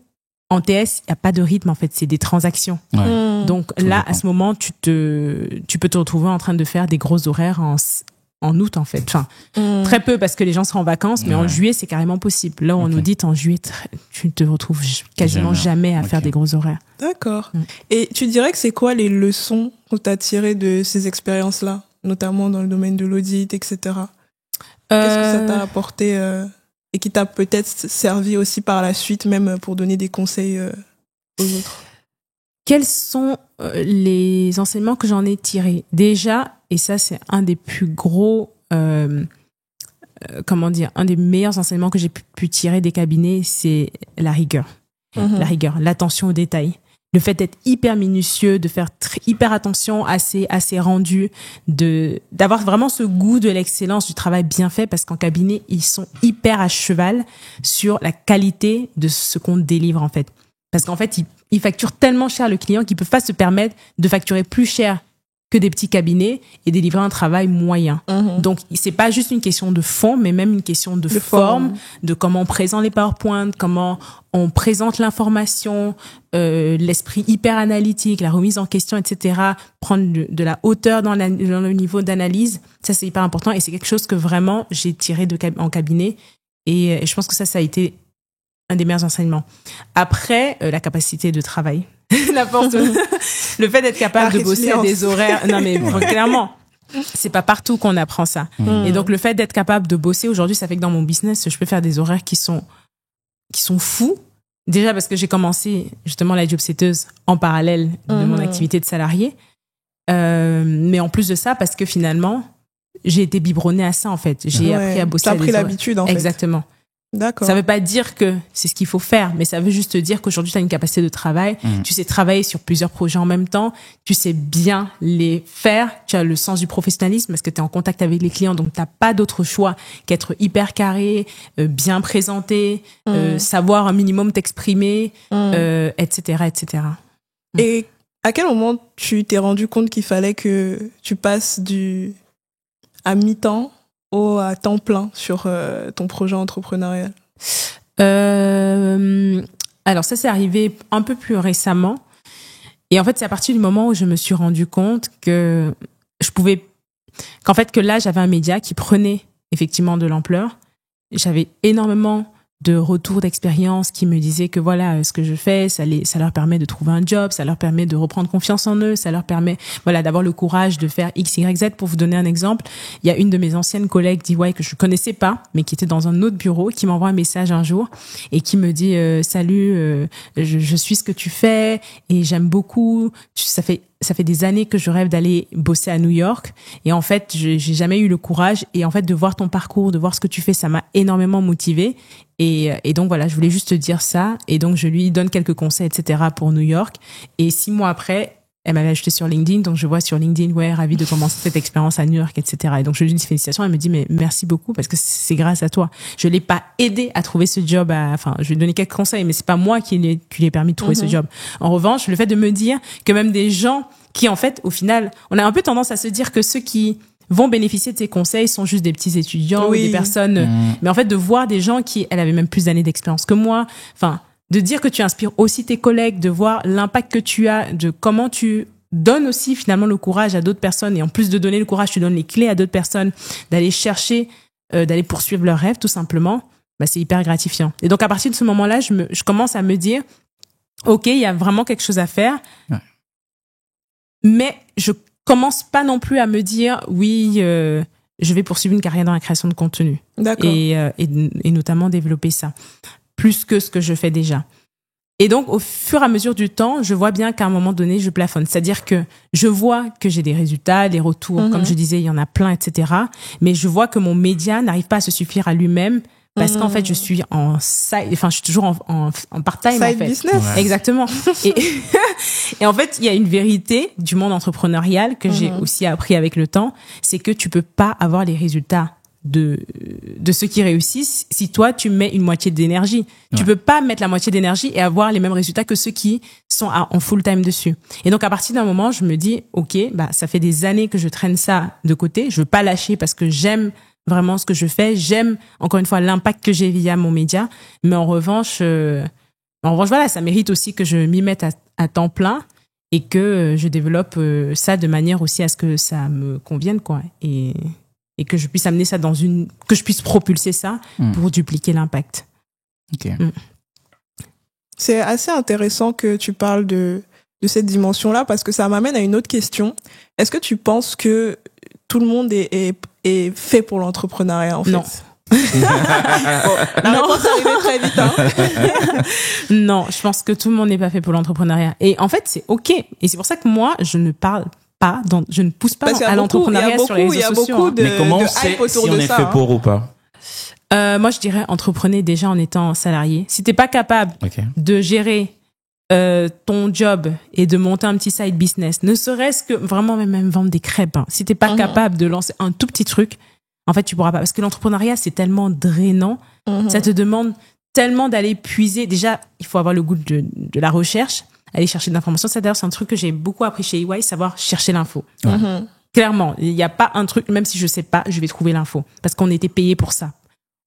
en TS, il n'y a pas de rythme, en fait, c'est des transactions. Ouais. Donc tout là, à ce moment, tu peux te retrouver en train de faire des gros horaires en août, en fait. Enfin, très peu parce que les gens seront en vacances, mais en juillet, c'est carrément possible. Là, on audite en juillet, tu te retrouves quasiment jamais à faire des gros horaires. D'accord. Et tu dirais que c'est quoi les leçons que tu as tirées de ces expériences-là, notamment dans le domaine de l'audit, etc. Qu'est-ce que ça t'a apporté et qui t'a peut-être servi aussi par la suite, même pour donner des conseils aux autres? Quels sont les enseignements que j'en ai tirés? Déjà, et ça c'est un des plus gros, un des meilleurs enseignements que j'ai pu tirer des cabinets, c'est la rigueur. La rigueur, l'attention aux détails. Le fait d'être hyper minutieux, de faire hyper attention à ses rendus, d'avoir vraiment ce goût de l'excellence du travail bien fait, parce qu'en cabinet, ils sont hyper à cheval sur la qualité de ce qu'on délivre en fait. Parce qu'en fait, ils facturent tellement cher le client qu'ils peuvent pas se permettre de facturer plus cher que des petits cabinets et délivrer un travail moyen. Donc, c'est pas juste une question de fond, mais même une question de forme, de comment on présente les PowerPoint, comment on présente l'information, l'esprit hyper analytique, la remise en question, etc. Prendre de la hauteur dans le niveau d'analyse, ça c'est hyper important et c'est quelque chose que vraiment j'ai tiré en cabinet et je pense que ça a été un des meilleurs enseignements. Après, la capacité de travail. La force le fait d'être capable de bosser à des horaires. Non, mais clairement, c'est pas partout qu'on apprend ça. Et donc, le fait d'être capable de bosser, aujourd'hui, ça fait que dans mon business, je peux faire des horaires qui sont fous. Déjà parce que j'ai commencé, justement, la jobsetteuse en parallèle de mon activité de salarié. Mais en plus de ça, parce que finalement, j'ai été biberonnée à ça, en fait. J'ai appris à bosser à des horaires. T'as pris l'habitude, en fait. Exactement. D'accord. Ça veut pas dire que c'est ce qu'il faut faire, mais ça veut juste dire qu'aujourd'hui, tu as une capacité de travail, tu sais travailler sur plusieurs projets en même temps, tu sais bien les faire, tu as le sens du professionnalisme parce que tu es en contact avec les clients, donc tu n'as pas d'autre choix qu'être hyper carré, bien présenté, savoir un minimum t'exprimer, etc., etc. Et à quel moment tu t'es rendu compte qu'il fallait que tu passes à mi-temps à temps plein sur ton projet entrepreneurial? Alors ça, c'est arrivé un peu plus récemment. Et en fait, c'est à partir du moment où je me suis rendu compte que qu'en fait, que là, j'avais un média qui prenait effectivement de l'ampleur. J'avais énormément de retours d'expérience qui me disaient que voilà, ce que je fais, ça leur permet de trouver un job, ça leur permet de reprendre confiance en eux, ça leur permet, voilà, d'avoir le courage de faire X, Y, Z. Pour vous donner un exemple, il y a une de mes anciennes collègues d'EY que je connaissais pas, mais qui était dans un autre bureau, qui m'envoie un message un jour et qui me dit salut, je suis ce que tu fais et j'aime beaucoup. Ça fait des années que je rêve d'aller bosser à New York et en fait, j'ai jamais eu le courage et en fait de voir ton parcours, de voir ce que tu fais, ça m'a énormément motivée et donc voilà, je voulais juste te dire ça et donc je lui donne quelques conseils, etc. pour New York et 6 mois après, elle m'avait ajouté sur LinkedIn, donc je vois sur LinkedIn, ouais, ravie de commencer cette expérience à New York, etc. Et donc je lui dis félicitations, elle me dit mais merci beaucoup parce que c'est grâce à toi. Je l'ai pas aidé à trouver ce job, enfin je lui ai donné quelques conseils, mais c'est pas moi qui lui ai permis de trouver ce job. En revanche, le fait de me dire que même des gens qui en fait, au final, on a un peu tendance à se dire que ceux qui vont bénéficier de ces conseils sont juste des petits étudiants ou des personnes, mais en fait de voir des gens qui, elle avait même plus d'années d'expérience que moi, enfin de dire que tu inspires aussi tes collègues, de voir l'impact que tu as, de comment tu donnes aussi finalement le courage à d'autres personnes et en plus de donner le courage, tu donnes les clés à d'autres personnes d'aller chercher, d'aller poursuivre leurs rêves tout simplement, bah c'est hyper gratifiant. Et donc à partir de ce moment-là, je commence à me dire OK, il y a vraiment quelque chose à faire. Ouais. Mais je commence pas non plus à me dire oui, je vais poursuivre une carrière dans la création de contenu. D'accord. Et notamment développer ça plus que ce que je fais déjà. Et donc, au fur et à mesure du temps, je vois bien qu'à un moment donné, je plafonne. C'est-à-dire que je vois que j'ai des résultats, des retours, comme je disais, il y en a plein, etc. Mais je vois que mon média n'arrive pas à se suffire à lui-même parce qu'en fait, je suis je suis toujours en part-time, side en fait. business. Ouais. Exactement. Et en fait, il y a une vérité du monde entrepreneurial que j'ai aussi appris avec le temps, c'est que tu peux pas avoir les résultats de ceux qui réussissent si toi tu mets une moitié d'énergie. Tu peux pas mettre la moitié d'énergie et avoir les mêmes résultats que ceux qui sont en full time dessus. Et donc à partir d'un moment, je me dis OK, bah ça fait des années que je traîne ça de côté, je veux pas lâcher parce que j'aime vraiment ce que je fais, j'aime encore une fois l'impact que j'ai via mon média, mais en revanche voilà, ça mérite aussi que je m'y mette à temps plein et que je développe ça de manière aussi à ce que ça me convienne quoi et que je puisse amener ça que je puisse propulser ça pour dupliquer l'impact. OK. C'est assez intéressant que tu parles de cette dimension-là parce que ça m'amène à une autre question. Est-ce que tu penses que tout le monde est fait pour l'entrepreneuriat en fait? Non. La réponse est arrivée très vite. Hein. Non, je pense que tout le monde n'est pas fait pour l'entrepreneuriat. Et en fait, c'est OK. Et c'est pour ça que moi, je ne pousse pas à l'entrepreneuriat sur les réseaux sociaux. Beaucoup de, mais comment on de sait hype autour si on de est ça, fait pour ou pas? Moi, je dirais entreprenez déjà en étant salarié. Si t'es pas capable de gérer ton job et de monter un petit side business, ne serait-ce que vraiment même vendre des crêpes, hein. Si t'es pas capable de lancer un tout petit truc, en fait, tu pourras pas. Parce que l'entrepreneuriat, c'est tellement drainant. Ça te demande tellement d'aller puiser. Déjà, il faut avoir le goût de la recherche, aller chercher de l'information. Ça, d'ailleurs, c'est un truc que j'ai beaucoup appris chez EY, savoir chercher l'info. Clairement, il n'y a pas un truc, même si je sais pas, je vais trouver l'info. Parce qu'on était payé pour ça.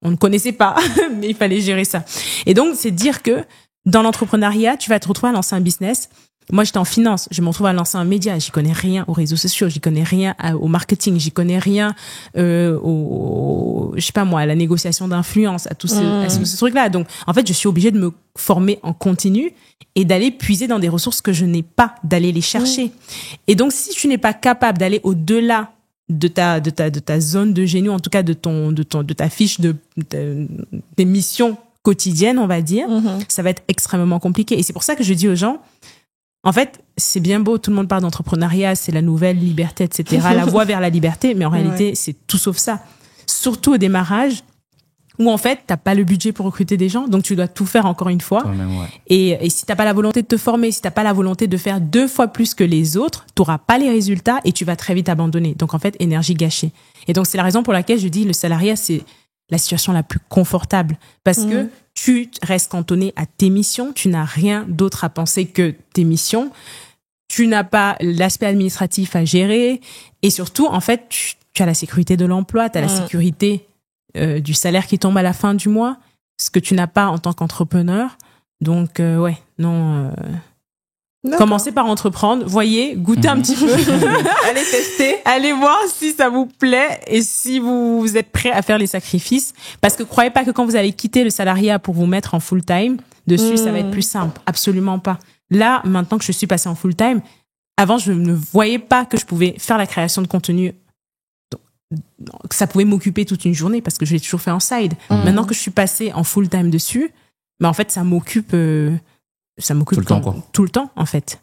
On ne connaissait pas, mais il fallait gérer ça. Et donc, c'est dire que dans l'entrepreneuriat, tu vas te retrouver à lancer un business. Moi, j'étais en finance. Je me retrouve à lancer un média. J'y connais rien aux réseaux sociaux. J'y connais rien au marketing. J'y connais rien je sais pas moi, à la négociation d'influence, à tous ce truc-là. Donc, en fait, je suis obligée de me former en continu et d'aller puiser dans des ressources que je n'ai pas, d'aller les chercher. Et donc, si tu n'es pas capable d'aller au-delà de ta zone de génie, en tout cas de ta fiche des missions quotidiennes, on va dire, ça va être extrêmement compliqué. Et c'est pour ça que je dis aux gens, en fait, c'est bien beau, tout le monde parle d'entrepreneuriat, c'est la nouvelle liberté, etc., la voie vers la liberté, mais en réalité, c'est tout sauf ça. Surtout au démarrage, où en fait, t'as pas le budget pour recruter des gens, donc tu dois tout faire encore une fois. Toi-même, et si t'as pas la volonté de te former, si t'as pas la volonté de faire 2 fois plus que les autres, t'auras pas les résultats et tu vas très vite abandonner. Donc en fait, énergie gâchée. Et donc c'est la raison pour laquelle je dis le salariat, c'est la situation la plus confortable parce que tu restes cantonné à tes missions, tu n'as rien d'autre à penser que tes missions, tu n'as pas l'aspect administratif à gérer et surtout, en fait, tu as la sécurité de l'emploi, tu as la sécurité du salaire qui tombe à la fin du mois, ce que tu n'as pas en tant qu'entrepreneur. Donc, Commencez par entreprendre, voyez, goûtez un petit peu. Allez tester. Allez voir si ça vous plaît et si vous êtes prêt à faire les sacrifices. Parce que croyez pas que quand vous allez quitter le salariat pour vous mettre en full-time, dessus, ça va être plus simple. Absolument pas. Là, maintenant que je suis passée en full-time, avant, je ne voyais pas que je pouvais faire la création de contenu. Que ça pouvait m'occuper toute une journée parce que je l'ai toujours fait en side. Maintenant que je suis passée en full-time dessus, en fait, ça m'occupe tout le temps, en fait.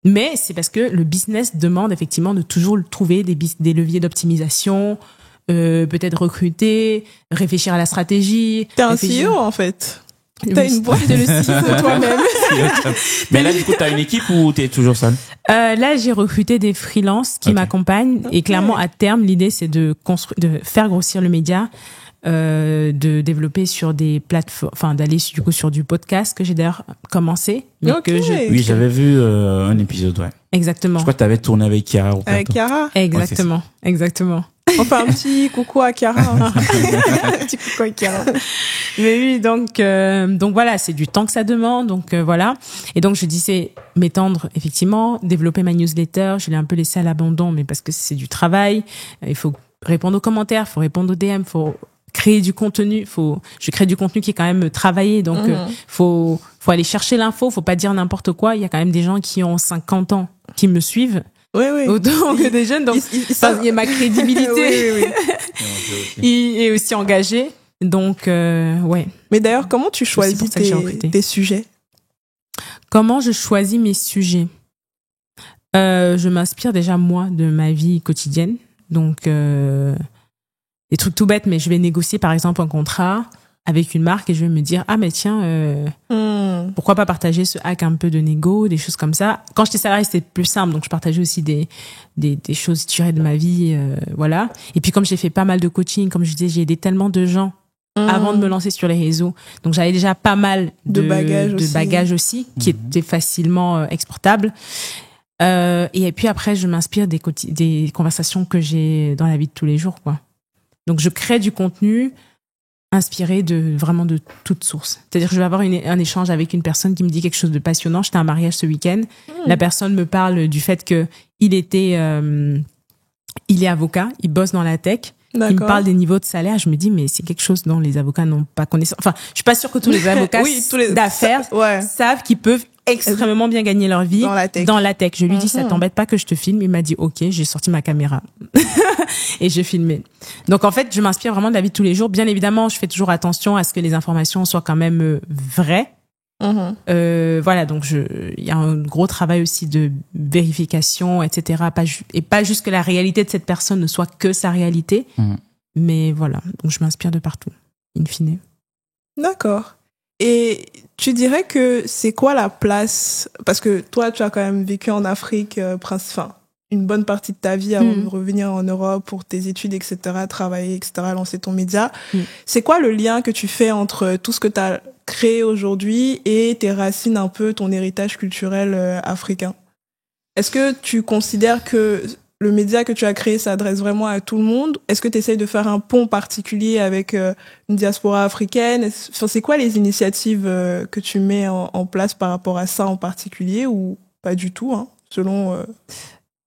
Mais c'est parce que le business demande effectivement de toujours trouver des leviers d'optimisation, peut-être recruter, réfléchir à la stratégie. T'es un CEO, en fait. T'as une boîte de le CEO toi-même. Mais là, du coup, t'as une équipe ou t'es toujours seule? Là, j'ai recruté des freelances qui m'accompagnent. Et clairement, à terme, l'idée, c'est de faire grossir le média, de développer sur des plateformes, enfin, d'aller du coup sur du podcast que j'ai d'ailleurs commencé. Mais Oui, j'avais vu un épisode, ouais. Exactement. Je crois que t'avais tourné avec Chiara. Avec Chiara? Exactement, exactement. Enfin, un petit coucou à Chiara. Un petit coucou à Chiara. Mais oui, donc voilà, c'est du temps que ça demande, donc voilà. Et donc je disais m'étendre effectivement, développer ma newsletter. Je l'ai un peu laissé à l'abandon, mais parce que c'est du travail. Il faut répondre aux commentaires, il faut répondre aux DM, il faut créer du contenu. Je crée du contenu qui est quand même travaillé, donc faut aller chercher l'info. Faut pas dire n'importe quoi. Il y a quand même des gens qui ont 50 ans qui me suivent. Oui. Autant que des jeunes, donc il y a ma crédibilité oui. et aussi engagé. Donc, ouais. Mais d'ailleurs, comment tu choisis tes sujets? Comment je choisis mes sujets? Je m'inspire déjà, moi, de ma vie quotidienne. Donc, des trucs tout bêtes, mais je vais négocier, par exemple, un contrat avec une marque et je vais me dire, ah, mais tiens, pourquoi pas partager ce hack un peu de négo, des choses comme ça. Quand j'étais salariée, c'était plus simple, donc je partageais aussi des choses tirées de ma vie, voilà. Et puis, comme j'ai fait pas mal de coaching, comme je disais, j'ai aidé tellement de gens avant de me lancer sur les réseaux. Donc, j'avais déjà pas mal de bagages aussi qui étaient facilement exportables. Et puis après, je m'inspire des conversations que j'ai dans la vie de tous les jours, quoi. Donc, je crée du contenu inspiré vraiment de toutes sources. C'est-à-dire que je vais avoir un échange avec une personne qui me dit quelque chose de passionnant. J'étais à un mariage ce week-end. La personne me parle du fait que il est avocat, il bosse dans la tech. D'accord. Il me parle des niveaux de salaire. Je me dis, mais c'est quelque chose dont les avocats n'ont pas connaissance. Enfin, je suis pas sûre que tous les avocats d'affaires savent qu'ils peuvent extrêmement bien gagner leur vie dans la tech. Je lui dis, ça t'embête pas que je te filme? Il m'a dit, ok, j'ai sorti ma caméra et j'ai filmé. Donc, en fait, je m'inspire vraiment de la vie de tous les jours. Bien évidemment, je fais toujours attention à ce que les informations soient quand même vraies. Voilà, donc il y a un gros travail aussi de vérification, etc. Et pas juste que la réalité de cette personne ne soit que sa réalité, mais voilà, donc je m'inspire de partout, in fine. D'accord. Et tu dirais que c'est quoi la place, parce que toi tu as quand même vécu en Afrique, une bonne partie de ta vie avant de revenir en Europe pour tes études, etc., travailler, etc., lancer ton média. C'est quoi le lien que tu fais entre tout ce que tu as créé aujourd'hui et tes racines, un peu ton héritage culturel africain? Est-ce que tu considères que le média que tu as créé s'adresse vraiment à tout le monde? Est-ce que tu essayes de faire un pont particulier avec une diaspora africaine? C'est quoi les initiatives que tu mets en place par rapport à ça en particulier, ou pas du tout, hein, selon...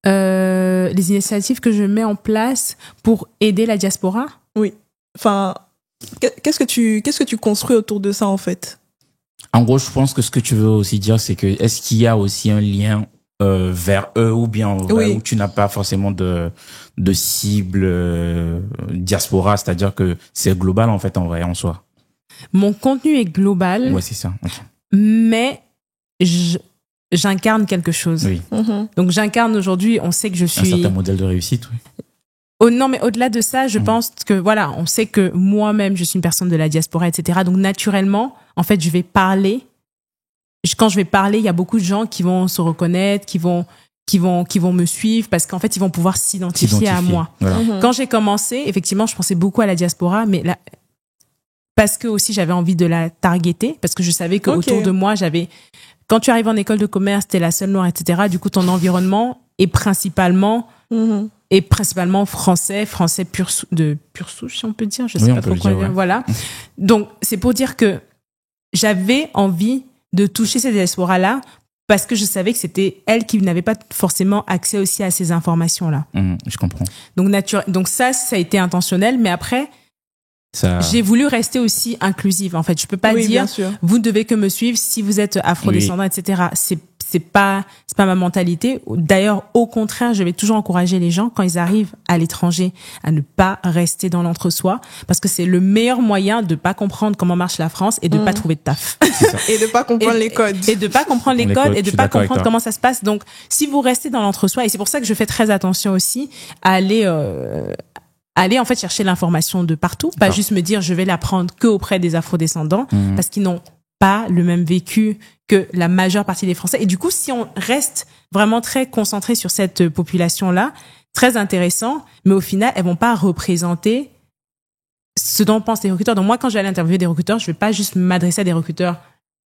Les initiatives que je mets en place pour aider la diaspora? Oui. Enfin, qu'est-ce que tu construis autour de ça, en fait? En gros, je pense que ce que tu veux aussi dire, c'est que est-ce qu'il y a aussi un lien vers eux, ou bien où tu n'as pas forcément de cible diaspora, c'est-à-dire que c'est global en fait, en vrai, en soi. Mon contenu est global. Ouais, c'est ça. Okay. Mais j'incarne quelque chose. Oui. Donc j'incarne aujourd'hui, on sait que je suis... Un certain modèle de réussite, oui. Oh non, mais au-delà de ça, je pense que voilà, on sait que moi-même, je suis une personne de la diaspora, etc. Donc naturellement, en fait, je vais parler. Quand je vais parler, il y a beaucoup de gens qui vont se reconnaître, qui vont me suivre, parce qu'en fait, ils vont pouvoir s'identifier à moi. Voilà. Quand j'ai commencé, effectivement, je pensais beaucoup à la diaspora, mais parce que aussi j'avais envie de la targeter, parce que je savais qu'autour de moi, quand tu arrives en école de commerce, t'es la seule noire, etc. Du coup, ton environnement est principalement français de pure souche, si on peut dire. Je sais pas trop quoi dire. Voilà. Donc, c'est pour dire que j'avais envie de toucher cette diaspora-là parce que je savais que c'était elle qui n'avait pas forcément accès aussi à ces informations-là. Je comprends. Donc ça a été intentionnel, mais après, j'ai voulu rester aussi inclusive. En fait, je peux pas dire, vous ne devez que me suivre si vous êtes afrodescendant, etc. C'est pas ma mentalité. D'ailleurs, au contraire, je vais toujours encourager les gens quand ils arrivent à l'étranger à ne pas rester dans l'entre-soi, parce que c'est le meilleur moyen de pas comprendre comment marche la France et de pas trouver de taf. Et de pas comprendre les codes. Et de pas comprendre les codes et de pas comprendre comment ça se passe. Donc, si vous restez dans l'entre-soi, et c'est pour ça que je fais très attention aussi à aller en fait chercher l'information de partout, pas juste me dire je vais l'apprendre que auprès des afrodescendants, parce qu'ils n'ont pas le même vécu que la majeure partie des Français. Et du coup, si on reste vraiment très concentré sur cette population-là, très intéressant, mais au final, elles vont pas représenter ce dont pensent les recruteurs. Donc moi, quand je vais aller interviewer des recruteurs, je vais pas juste m'adresser à des recruteurs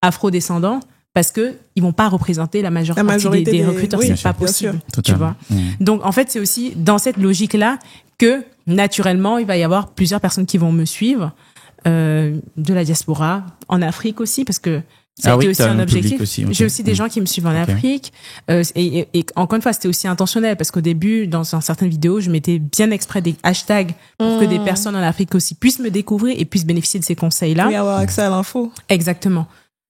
afrodescendants, parce que ils vont pas représenter la majeure partie des recruteurs. Oui, c'est pas possible. Tu vois. Donc, en fait, c'est aussi dans cette logique-là que, naturellement, il va y avoir plusieurs personnes qui vont me suivre, de la diaspora, en Afrique aussi, parce que c'était aussi un objectif. J'ai aussi des gens qui me suivent en Afrique. Et encore une fois, c'était aussi intentionnel, parce qu'au début, dans certaines vidéos, je mettais bien exprès des hashtags pour que des personnes en Afrique aussi puissent me découvrir et puissent bénéficier de ces conseils-là. Oui, avoir accès à l'info. Exactement.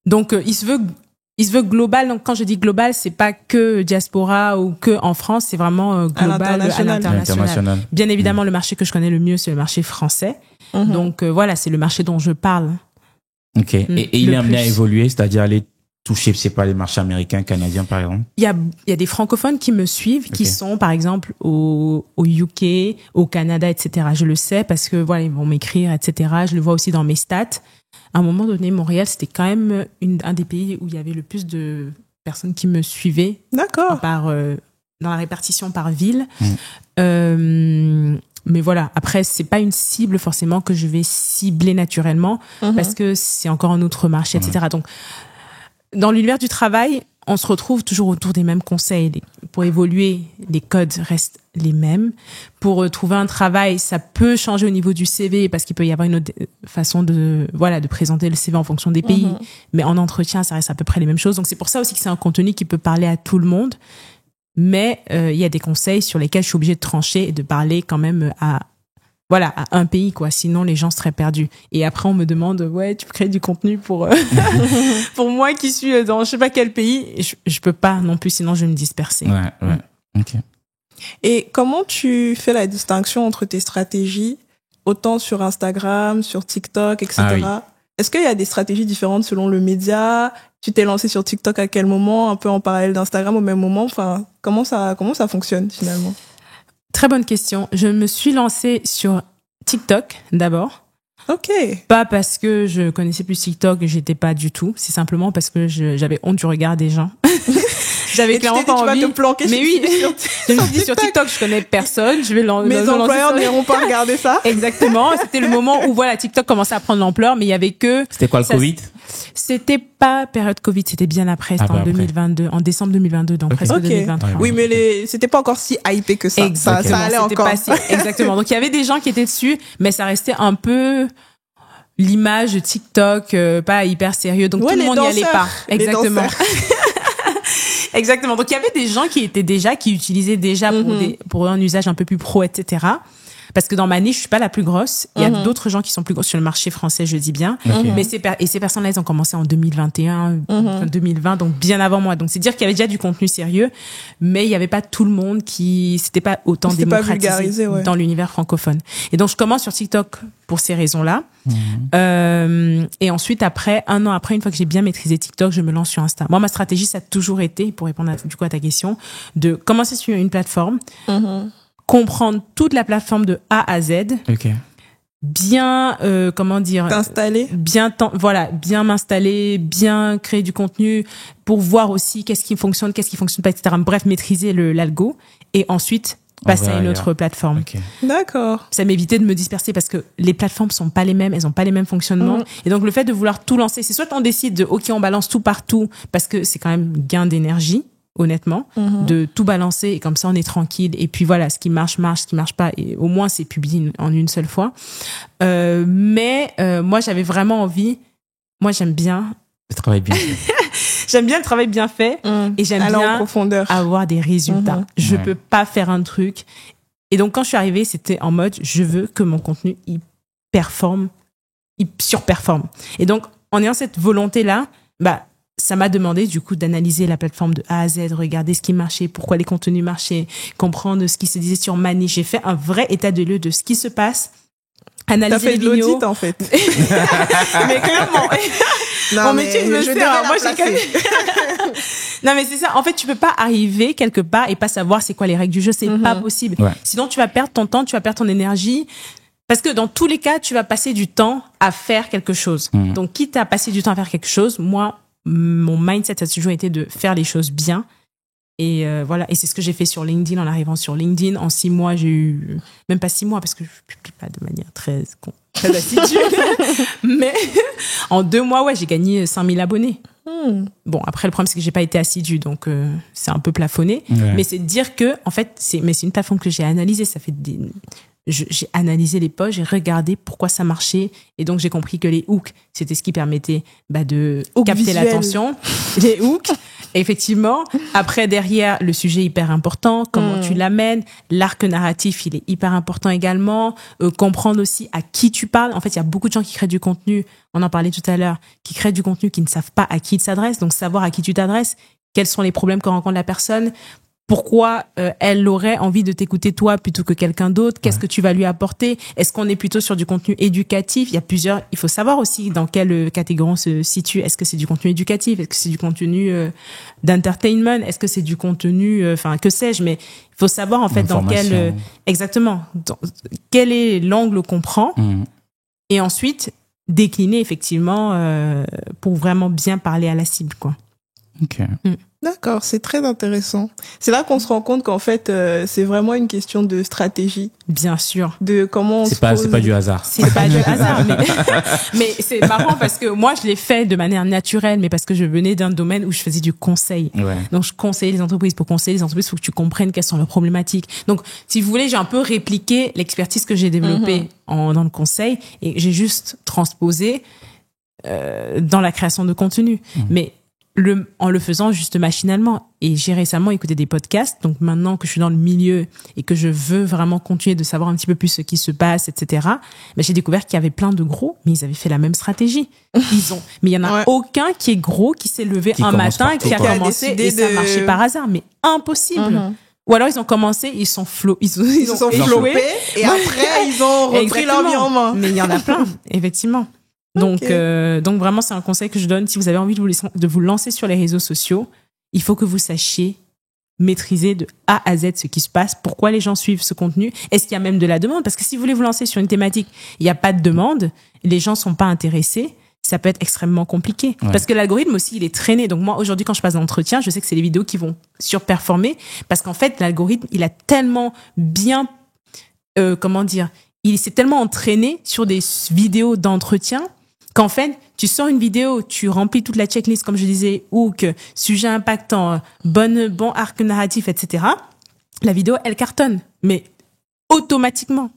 Donc, il se veut global. Donc, quand je dis global, c'est pas que diaspora ou que en France, c'est vraiment global à l'international. Bien évidemment, le marché que je connais le mieux, c'est le marché français. Donc, voilà, c'est le marché dont je parle. Ok. Et il est amené à évoluer, c'est-à-dire aller toucher, c'est pas les marchés américains, canadiens, par exemple? Il y a des francophones qui me suivent, qui sont, par exemple, au UK, au Canada, etc. Je le sais parce que, voilà, ils vont m'écrire, etc. Je le vois aussi dans mes stats. À un moment donné, Montréal, c'était quand même un des pays où il y avait le plus de personnes qui me suivaient. D'accord. Dans la répartition par ville. Mais voilà, après, c'est pas une cible forcément que je vais cibler naturellement, parce que c'est encore un autre marché, etc. Donc, dans l'univers du travail, on se retrouve toujours autour des mêmes conseils. Pour évoluer, les codes restent les mêmes. Pour trouver un travail, ça peut changer au niveau du CV, parce qu'il peut y avoir une autre façon de présenter le CV en fonction des pays. Mais en entretien, ça reste à peu près les mêmes choses. Donc, c'est pour ça aussi que c'est un contenu qui peut parler à tout le monde. Mais il y a des conseils sur lesquels je suis obligée de trancher et de parler quand même à un pays, quoi. Sinon, les gens seraient perdus. Et après, on me demande, tu crées du contenu pour pour moi qui suis dans je sais pas quel pays. Et je peux pas non plus, sinon je vais me disperser. Ouais. Ok. Et comment tu fais la distinction entre tes stratégies, autant sur Instagram, sur TikTok, etc. Est-ce qu'il y a des stratégies différentes selon le média? Tu t'es lancé sur TikTok à quel moment? Un peu en parallèle d'Instagram au même moment? Enfin, comment ça fonctionne finalement? Très bonne question. Je me suis lancée sur TikTok d'abord. Ok. Pas parce que je connaissais plus TikTok, j'étais pas du tout. C'est simplement parce que j'avais honte du regard des gens. J'avais clairement pas envie. Tu vas te planquer. Mais oui, je me suis dit sur TikTok, je connais personne. Je vais Mes employeurs n'iront pas regarder ça. Exactement. C'était le moment où TikTok commençait à prendre l'ampleur, mais il y avait que. C'était quoi le Covid? C'était pas période Covid, c'était bien après, c'était en 2022, en décembre 2022, donc presque 2023. Oui, mais c'était pas encore si hypé que ça. Exactement. Ça allait encore. Exactement. Donc il y avait des gens qui étaient dessus, mais ça restait un peu l'image de TikTok, pas hyper sérieux. Donc tout le monde n'y allait pas. Exactement. Exactement. Donc il y avait des gens qui utilisaient déjà pour un usage un peu plus pro, etc. Parce que dans ma niche, je suis pas la plus grosse. Il y a d'autres gens qui sont plus grosses sur le marché français, je dis bien. Mais ces personnes-là, elles ont commencé en 2021, 2020, donc bien avant moi. Donc c'est dire qu'il y avait déjà du contenu sérieux, mais il y avait pas tout le monde c'était pas autant démocratisé dans l'univers francophone. Et donc je commence sur TikTok pour ces raisons-là. Et ensuite, un an après, une fois que j'ai bien maîtrisé TikTok, je me lance sur Insta. Moi, ma stratégie, ça a toujours été, pour répondre à ta question, de commencer sur une plateforme, comprendre toute la plateforme de A à Z. Bien, t'installer. Bien m'installer, bien créer du contenu pour voir aussi qu'est-ce qui fonctionne pas, etc. Bref, maîtriser l'algo et ensuite passer à une autre plateforme. D'accord. Ça m'évitait de me disperser parce que les plateformes sont pas les mêmes, elles ont pas les mêmes fonctionnements. Et donc, le fait de vouloir tout lancer, c'est soit on décide on balance tout partout parce que c'est quand même gain d'énergie. Honnêtement, de tout balancer et comme ça on est tranquille et puis ce qui marche, ce qui marche pas et au moins c'est publié en une seule fois. Mais moi j'avais vraiment envie, moi j'aime bien. Je travaille bien. J'aime bien le travail bien fait et j'aime aller bien en profondeur. avoir des résultats. Je peux pas faire un truc. Et donc, quand je suis arrivée, c'était en mode, je veux que mon contenu, il performe, il surperforme. Et donc, en ayant cette volonté-là, bah, ça m'a demandé, du coup, d'analyser la plateforme de A à Z, regarder ce qui marchait, pourquoi les contenus marchaient, comprendre ce qui se disait sur ma niche. J'ai fait un vrai état de lieu de ce qui se passe. Analyser les vidéos. T'as fait de l'audit, en fait. Mais clairement. Non, mon métier, je me sers. Moi, j'ai quand même... Non, mais c'est ça. En fait, tu peux pas arriver quelque part et pas savoir c'est quoi les règles du jeu. C'est pas possible. Ouais. Sinon, tu vas perdre ton temps, tu vas perdre ton énergie. Parce que dans tous les cas, tu vas passer du temps à faire quelque chose. Donc, quitte à passer du temps à faire quelque chose, moi, mon mindset a toujours été de faire les choses bien. Et voilà. Et c'est ce que j'ai fait sur LinkedIn en arrivant sur LinkedIn. En 6 mois, j'ai eu, même pas 6 mois parce que je publie pas de manière très assidue. Mais en 2 mois, ouais, j'ai gagné 5000 abonnés. Bon, après, le problème, c'est que j'ai pas été assidue, donc c'est un peu plafonné. Ouais. Mais c'est de dire que, en fait, c'est une plateforme que j'ai analysée. Ça fait j'ai analysé les posts, j'ai regardé pourquoi ça marchait, et donc j'ai compris que les hooks, c'était ce qui permettait de capter l'attention. Les hooks, effectivement. Après, derrière, le sujet est hyper important, comment tu l'amènes, l'arc narratif, il est hyper important également, comprendre aussi à qui tu parles. En fait, il y a beaucoup de gens qui créent du contenu, on en parlait tout à l'heure, qui créent du contenu qui ne savent pas à qui ils s'adressent, donc savoir à qui tu t'adresses, quels sont les problèmes que rencontre la personne, pourquoi elle aurait envie de t'écouter toi plutôt que quelqu'un d'autre, qu'est-ce que tu vas lui apporter, est-ce qu'on est plutôt sur du contenu éducatif, il faut savoir aussi dans quelle catégorie on se situe, est-ce que c'est du contenu éducatif, est-ce que c'est du contenu d'entertainment, est-ce que c'est du contenu, que sais-je, mais il faut savoir en fait dans quel, exactement, quel est l'angle qu'on prend, et ensuite décliner effectivement pour vraiment bien parler à la cible, quoi. Ok. D'accord, c'est très intéressant. C'est là qu'on se rend compte qu'en fait, c'est vraiment une question de stratégie. Bien sûr. De comment on c'est pas du hasard. C'est pas du hasard, mais c'est marrant parce que moi, je l'ai fait de manière naturelle, mais parce que je venais d'un domaine où je faisais du conseil. Ouais. Donc, je conseillais les entreprises. Pour conseiller les entreprises, il faut que tu comprennes quelles sont leurs problématiques. Donc, si vous voulez, j'ai un peu répliqué l'expertise que j'ai développée dans le conseil et j'ai juste transposé dans la création de contenu. Mais en le faisant juste machinalement. Et j'ai récemment écouté des podcasts, donc maintenant que je suis dans le milieu et que je veux vraiment continuer de savoir un petit peu plus ce qui se passe, etc., j'ai découvert qu'il y avait plein de gros, mais ils avaient fait la même stratégie. Mais il y en a aucun qui est gros, qui s'est levé un matin, qui a commencé et ça a marché par hasard. Mais impossible. Ou alors ils ont commencé, ils sont floppés et après ils ont repris leur vie en main. Mais il y en a plein, effectivement. Donc vraiment, c'est un conseil que je donne. Si vous avez envie de vous lancer sur les réseaux sociaux, il faut que vous sachiez maîtriser de A à Z ce qui se passe, pourquoi les gens suivent ce contenu, est-ce qu'il y a même de la demande? Parce que si vous voulez vous lancer sur une thématique, il n'y a pas de demande, les gens sont pas intéressés, ça peut être extrêmement compliqué. Ouais. Parce que l'algorithme aussi, il est traîné. Donc moi, aujourd'hui, quand je passe d'entretien, je sais que c'est les vidéos qui vont surperformer parce qu'en fait, l'algorithme, il a tellement bien, il s'est tellement entraîné sur des vidéos d'entretien qu'en fait, tu sors une vidéo, tu remplis toute la checklist, comme je disais, hook, sujet impactant, bon arc narratif, etc. La vidéo, elle cartonne, mais automatiquement.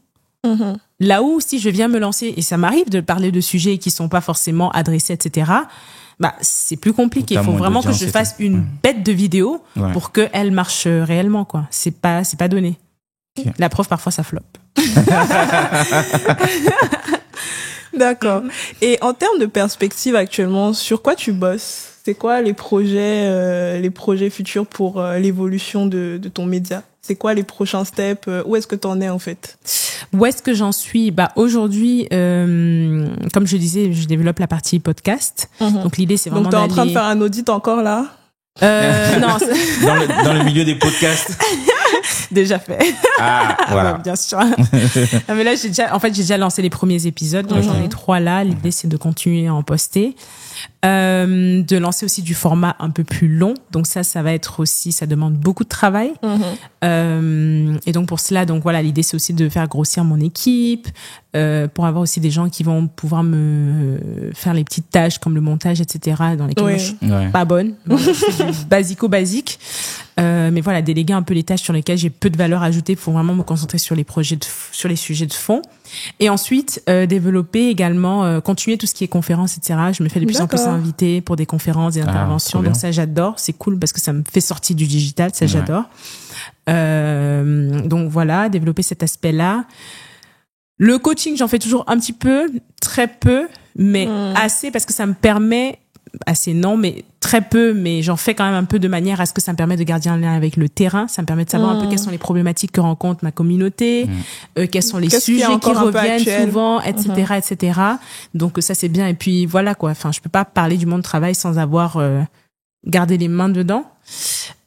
Là où, si je viens me lancer, et ça m'arrive de parler de sujets qui sont pas forcément adressés, etc., c'est plus compliqué. Il faut vraiment que je fasse une bête de vidéo pour qu'elle marche réellement, quoi. C'est pas donné. Okay. La preuve, parfois, ça floppe. D'accord. Et en termes de perspective actuellement, sur quoi tu bosses? C'est quoi les projets futurs pour l'évolution de ton média? C'est quoi les prochains steps? Où est-ce que tu en es en fait? Où est-ce que j'en suis? Aujourd'hui, comme je disais, je développe la partie podcast. Donc l'idée, c'est vraiment Donc t'es en train de faire un audit encore là? Non. dans le milieu des podcasts. Déjà fait. Voilà. Ouais, bien sûr. Mais là, j'ai déjà lancé les premiers épisodes. Donc j'en ai 3 là. L'idée, c'est de continuer à en poster. De lancer aussi du format un peu plus long. Donc ça va être aussi, ça demande beaucoup de travail. Et donc pour cela, l'idée, c'est aussi de faire grossir mon équipe, pour avoir aussi des gens qui vont pouvoir me faire les petites tâches comme le montage, etc., dans lesquelles je suis pas bonne. Je fais du basique. Mais voilà, déléguer un peu les tâches sur lesquelles j'ai peu de valeur ajoutée pour vraiment me concentrer sur les projets, sur les sujets de fond. Et ensuite, développer également, continuer tout ce qui est conférences, etc. Je me fais de plus en plus inviter pour des conférences, des interventions. Donc ça, j'adore. C'est cool parce que ça me fait sortir du digital. Ça, j'adore. Donc voilà, développer cet aspect-là. Le coaching, j'en fais toujours un petit peu, très peu, mais assez parce que ça me permet, assez non, mais très peu, mais j'en fais quand même un peu de manière à ce que ça me permet de garder un lien avec le terrain. Ça me permet de savoir un peu quelles sont les problématiques que rencontre ma communauté, quels sont les sujets qui reviennent souvent, etc., etc. Donc ça, c'est bien. Et puis voilà, quoi. Enfin, je peux pas parler du monde du travail sans avoir gardé les mains dedans.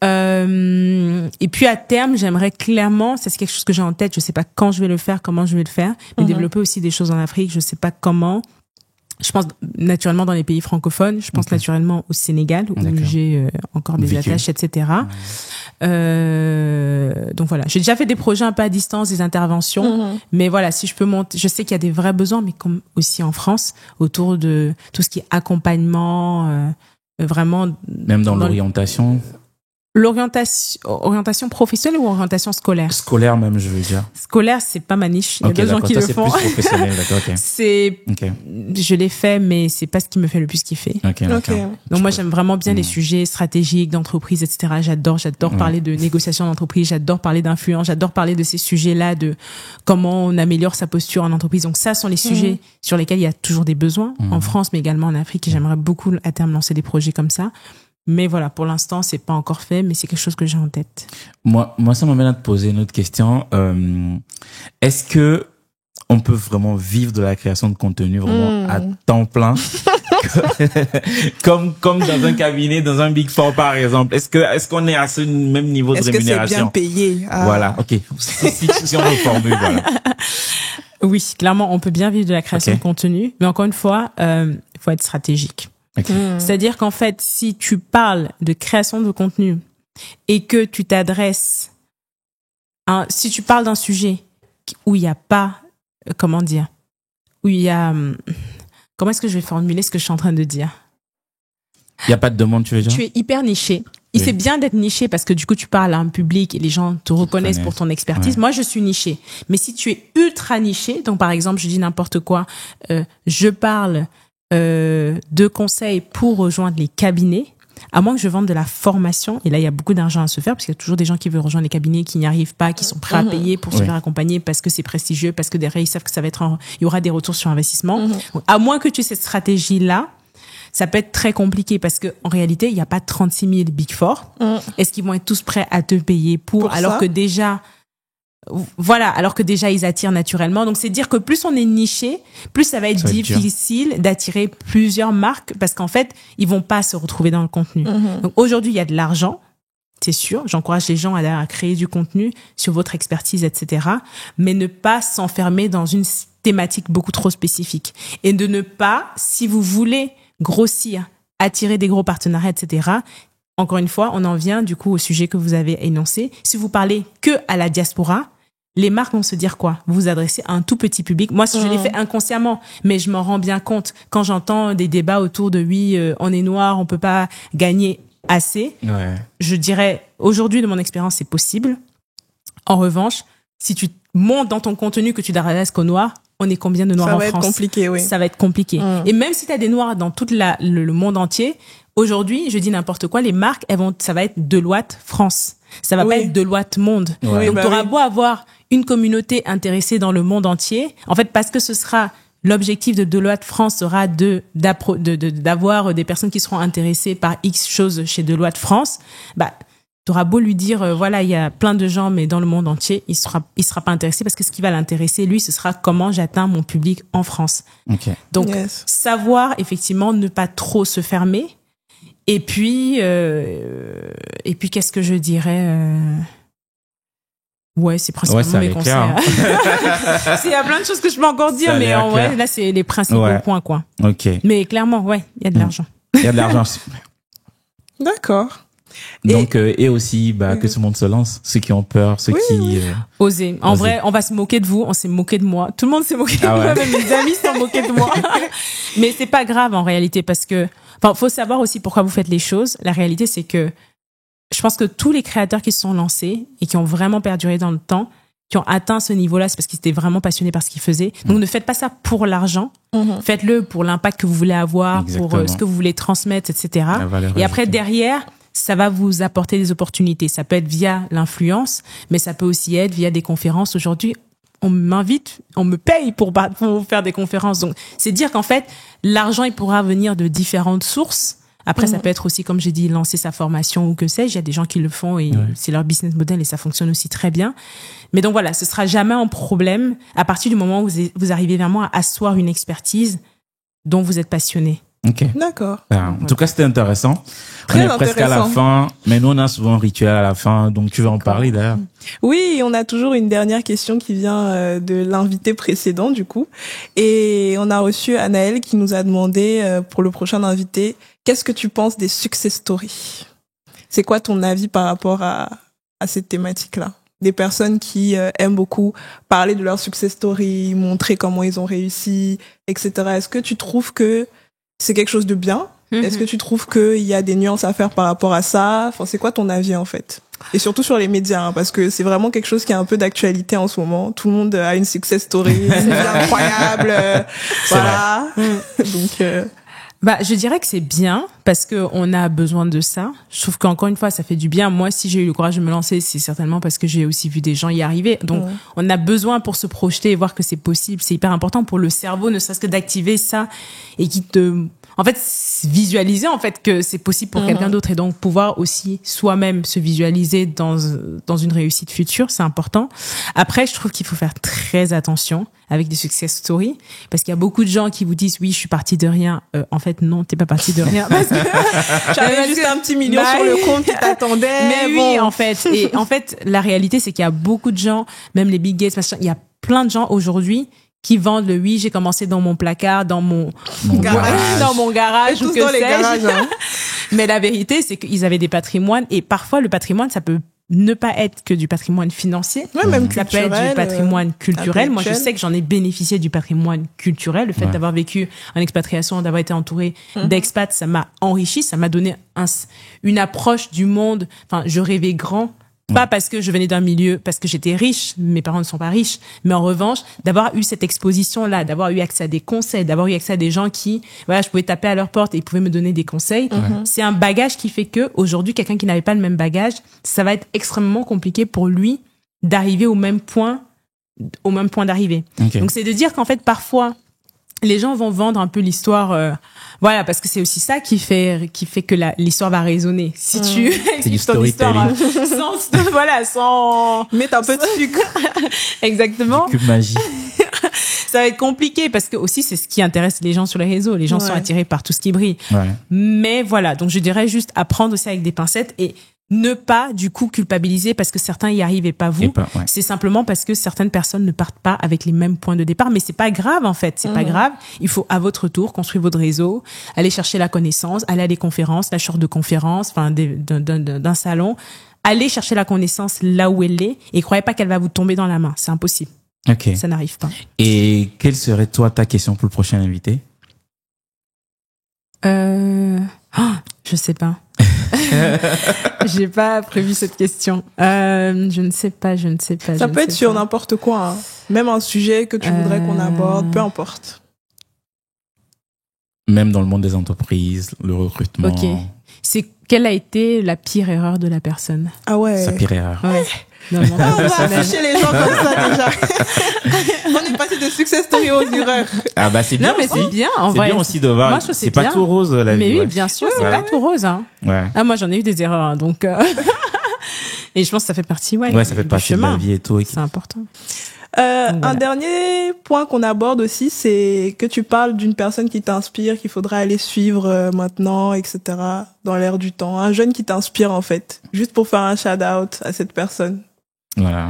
Et puis à terme, j'aimerais clairement, ça c'est quelque chose que j'ai en tête, je sais pas quand je vais le faire, comment je vais le faire, mais développer aussi des choses en Afrique, je sais pas comment. Je pense naturellement dans les pays francophones, je pense naturellement au Sénégal où j'ai encore des attaches, etc. Donc voilà, j'ai déjà fait des projets un peu à distance, des interventions, mais voilà, si je peux monter, je sais qu'il y a des vrais besoins, mais comme aussi en France, autour de tout ce qui est accompagnement, vraiment. Même dans l'orientation. Orientation professionnelle ou orientation scolaire? Scolaire même, je veux dire. Scolaire, c'est pas ma niche. Il y a des gens qui le font. C'est plus professionnel, d'accord, je l'ai fait, mais c'est pas ce qui me fait le plus kiffer. Donc moi, j'aime vraiment bien les sujets stratégiques d'entreprise, etc. J'adore parler de négociation d'entreprise, j'adore parler d'influence, j'adore parler de ces sujets-là, de comment on améliore sa posture en entreprise. Donc ça sont les sujets sur lesquels il y a toujours des besoins en France, mais également en Afrique. Et j'aimerais beaucoup à terme lancer des projets comme ça. Mais voilà, pour l'instant, c'est pas encore fait, mais c'est quelque chose que j'ai en tête. Moi, ça m'amène à te poser une autre question. Est-ce que on peut vraiment vivre de la création de contenu vraiment à temps plein? comme dans un cabinet, dans un Big Four, par exemple. Est-ce qu'on est à ce même niveau de rémunération? Est-ce que c'est bien payé? Voilà, ok. Si on reformule, voilà. Oui, clairement, on peut bien vivre de la création de contenu. Mais encore une fois, il faut être stratégique. C'est-à-dire qu'en fait, si tu parles de création de contenu et que tu t'adresses, si tu parles d'un sujet où il n'y a pas, comment est-ce que je vais formuler ce que je suis en train de dire? Il n'y a pas de demande, tu veux dire? Tu es hyper niché. Et c'est bien d'être niché parce que du coup, tu parles à un public et les gens te reconnaissent pour ton expertise. Moi, je suis niché. Mais si tu es ultra niché, donc par exemple, je dis n'importe quoi, je parle de conseils pour rejoindre les cabinets, à moins que je vende de la formation, et là il y a beaucoup d'argent à se faire parce qu'il y a toujours des gens qui veulent rejoindre les cabinets, qui n'y arrivent pas, qui sont prêts à payer pour se faire accompagner parce que c'est prestigieux, parce que derrière ils savent que ça va être il y aura des retours sur investissement. Donc, à moins que tu aies cette stratégie là, ça peut être très compliqué parce que en réalité il n'y a pas 36 000 Big Four. Est-ce qu'ils vont être tous prêts à te payer pour alors que déjà ils attirent naturellement. Donc, c'est dire que plus on est niché, plus ça va être difficile d'attirer plusieurs marques parce qu'en fait, ils vont pas se retrouver dans le contenu. Donc, aujourd'hui, il y a de l'argent. C'est sûr. J'encourage les gens à créer du contenu sur votre expertise, etc. Mais ne pas s'enfermer dans une thématique beaucoup trop spécifique. Et de ne pas, si vous voulez grossir, attirer des gros partenariats, etc., encore une fois, on en vient du coup au sujet que vous avez énoncé. Si vous parlez que à la diaspora, les marques vont se dire quoi? Vous vous adressez à un tout petit public. Moi, je l'ai fait inconsciemment, mais je m'en rends bien compte quand j'entends des débats autour de on est noir, on peut pas gagner assez. Je dirais, aujourd'hui, de mon expérience, c'est possible. En revanche, si tu montes dans ton contenu que tu t'adresses qu'aux noirs, on est combien de noirs en France? Ça va être compliqué, oui. Ça va être compliqué. Et même si tu as des noirs dans tout le monde entier, aujourd'hui, je dis n'importe quoi, les marques, ça va être Deloitte France. Ça va pas être Deloitte Monde. Donc, tu auras beau avoir une communauté intéressée dans le monde entier. En fait, parce que ce sera l'objectif de Deloitte France sera d'avoir des personnes qui seront intéressées par X choses chez Deloitte France. T'auras beau lui dire, voilà, il y a plein de gens, mais dans le monde entier, il sera pas intéressé parce que ce qui va l'intéresser, lui, ce sera comment j'atteins mon public en France. Donc, savoir, effectivement, ne pas trop se fermer. Et puis qu'est-ce que je dirais? Ouais, c'est principalement mes conseils. Il y a plein de choses que je peux encore dire, mais en vrai, là, c'est les principaux points, quoi. Mais clairement, il y a de l'argent. Il y a de l'argent. D'accord. Donc, et aussi, que tout le monde se lance. Ceux qui ont peur, ceux qui... Osez. En vrai, on va se moquer de vous, on s'est moqué de moi. Tout le monde s'est moqué de moi, même mes amis se sont moqués de moi. Mais c'est pas grave, en réalité, parce que, faut savoir aussi pourquoi vous faites les choses. La réalité, c'est que je pense que tous les créateurs qui se sont lancés et qui ont vraiment perduré dans le temps, qui ont atteint ce niveau-là, c'est parce qu'ils étaient vraiment passionnés par ce qu'ils faisaient. Donc, ne faites pas ça pour l'argent. Faites-le pour l'impact que vous voulez avoir, pour ce que vous voulez transmettre, etc. Et après, derrière, ça va vous apporter des opportunités. Ça peut être via l'influence, mais ça peut aussi être via des conférences. Aujourd'hui, on m'invite, on me paye pour faire des conférences. Donc, c'est dire qu'en fait, l'argent, il pourra venir de différentes sources. Après, ça peut être aussi, comme j'ai dit, lancer sa formation ou que sais-je. Il y a des gens qui le font et c'est leur business model et ça fonctionne aussi très bien. Mais donc voilà, ce sera jamais un problème à partir du moment où vous arrivez vers moi à asseoir une expertise dont vous êtes passionné. Ok. D'accord. En tout cas, c'était intéressant. Très on est presque à la fin, mais nous, on a souvent un rituel à la fin, donc tu vas en parler d'ailleurs. Oui, on a toujours une dernière question qui vient de l'invité précédent, du coup. Et on a reçu Anaël qui nous a demandé, pour le prochain invité, qu'est-ce que tu penses des success stories? C'est quoi ton avis par rapport à cette thématique-là? Des personnes qui aiment beaucoup parler de leur success story, montrer comment ils ont réussi, etc. Est-ce que tu trouves que c'est quelque chose de bien? Est-ce que tu trouves qu'il y a des nuances à faire par rapport à ça? Enfin, c'est quoi ton avis, en fait? Et surtout sur les médias, hein, parce que c'est vraiment quelque chose qui est un peu d'actualité en ce moment. Tout le monde a une success story, c'est incroyable. Voilà. Donc, je dirais que c'est bien parce que on a besoin de ça. Je trouve qu'encore une fois, ça fait du bien. Moi, si j'ai eu le courage de me lancer, c'est certainement parce que j'ai aussi vu des gens y arriver. Donc, on a besoin pour se projeter et voir que c'est possible. C'est hyper important pour le cerveau, ne serait-ce que d'activer ça et en fait, visualiser en fait que c'est possible pour quelqu'un d'autre et donc pouvoir aussi soi-même se visualiser dans une réussite future, c'est important. Après, je trouve qu'il faut faire très attention avec des success stories parce qu'il y a beaucoup de gens qui vous disent oui, je suis partie de rien. En fait, non, t'es pas partie de rien parce que j'avais juste un petit million sur le compte qui t'attendait. Mais bon. oui, en fait. Et en fait, la réalité, c'est qu'il y a beaucoup de gens, même les Big Gates, machin, il y a plein de gens aujourd'hui qui vendent le oui, j'ai commencé dans mon placard, dans mon garage, dans mon garage ou que sais-je. Hein. Mais la vérité, c'est qu'ils avaient des patrimoines et parfois le patrimoine, ça peut ne pas être que du patrimoine financier. Ouais, même ça peut être du patrimoine culturel. Moi, je sais que j'en ai bénéficié du patrimoine culturel. Le fait d'avoir vécu en expatriation, d'avoir été entouré d'expats, ça m'a enrichi, ça m'a donné une approche du monde. Enfin, je rêvais grand. Pas parce que je venais d'un milieu, parce que j'étais riche, mes parents ne sont pas riches, mais en revanche, d'avoir eu cette exposition-là, d'avoir eu accès à des conseils, d'avoir eu accès à des gens qui, voilà, je pouvais taper à leur porte et ils pouvaient me donner des conseils. C'est un bagage qui fait que, aujourd'hui, quelqu'un qui n'avait pas le même bagage, ça va être extrêmement compliqué pour lui d'arriver au même point d'arrivée. Donc, c'est de dire qu'en fait, parfois, les gens vont vendre un peu l'histoire, voilà, parce que c'est aussi ça qui fait que l'histoire va résonner. Si tu expliques ton histoire sans mettre un peu de sucre. Exactement. Cube magie. Ça va être compliqué parce que aussi c'est ce qui intéresse les gens sur les réseaux. Les gens sont attirés par tout ce qui brille. Mais voilà, donc je dirais juste apprendre aussi avec des pincettes et ne pas, du coup, culpabiliser parce que certains y arrivent et pas vous. C'est simplement parce que certaines personnes ne partent pas avec les mêmes points de départ. Mais c'est pas grave, en fait. C'est pas grave. Il faut, à votre tour, construire votre réseau, aller chercher la connaissance, aller à des conférences, la sorte de conférence, enfin, d'un salon. Aller chercher la connaissance là où elle est et croyez pas qu'elle va vous tomber dans la main. C'est impossible. Ça n'arrive pas. Et quelle serait, toi, ta question pour le prochain invité? Je sais pas. J'ai pas prévu cette question. Je ne sais pas. Ça peut être sur n'importe quoi, hein. Même un sujet que tu voudrais qu'on aborde, peu importe. Même dans le monde des entreprises, le recrutement. C'est quelle a été la pire erreur de la personne? Sa pire erreur. On va afficher les gens comme ça déjà. On est passé de success story aux erreurs. C'est bien. Non, mais c'est bien, en vrai. C'est bien aussi de voir. Moi, c'est pas tout rose, la vie. Mais oui, bien sûr, c'est pas tout rose, hein. Moi, j'en ai eu des erreurs, hein, donc, et je pense que ça fait partie, ça fait partie de la vie et tout. C'est important. Un dernier point qu'on aborde aussi, c'est que tu parles d'une personne qui t'inspire, qu'il faudra aller suivre maintenant, etc., dans l'air du temps. Un jeune qui t'inspire, en fait. Juste pour faire un shout-out à cette personne. Voilà.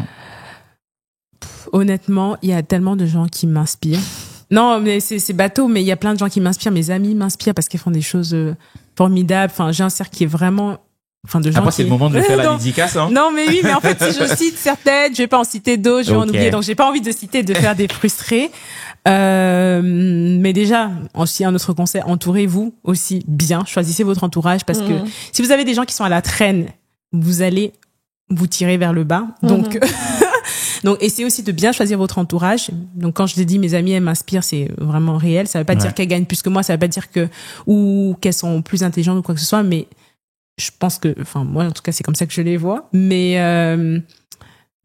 Honnêtement, il y a tellement de gens qui m'inspirent. Non, mais c'est bateau, mais il y a plein de gens qui m'inspirent. Mes amis m'inspirent parce qu'ils font des choses formidables. Enfin, j'ai un cercle qui est vraiment... de gens Après, c'est le moment de faire la dédicace, hein. Non, mais oui, mais en fait, si je cite certaines, je vais pas en citer d'autres, je vais en oublier. Donc, j'ai pas envie de citer, de faire des frustrés. Mais déjà, aussi un autre conseil, entourez-vous aussi bien. Choisissez votre entourage parce que si vous avez des gens qui sont à la traîne vous allez vous tirer vers le bas. Donc, donc, essayez aussi de bien choisir votre entourage. Donc, quand je t'ai dit mes amies, elles m'inspirent, c'est vraiment réel. Ça veut pas dire qu'elles gagnent plus que moi. Ça veut pas dire ou qu'elles sont plus intelligentes ou quoi que ce soit. Mais je pense que, enfin, moi, en tout cas, c'est comme ça que je les vois. Mais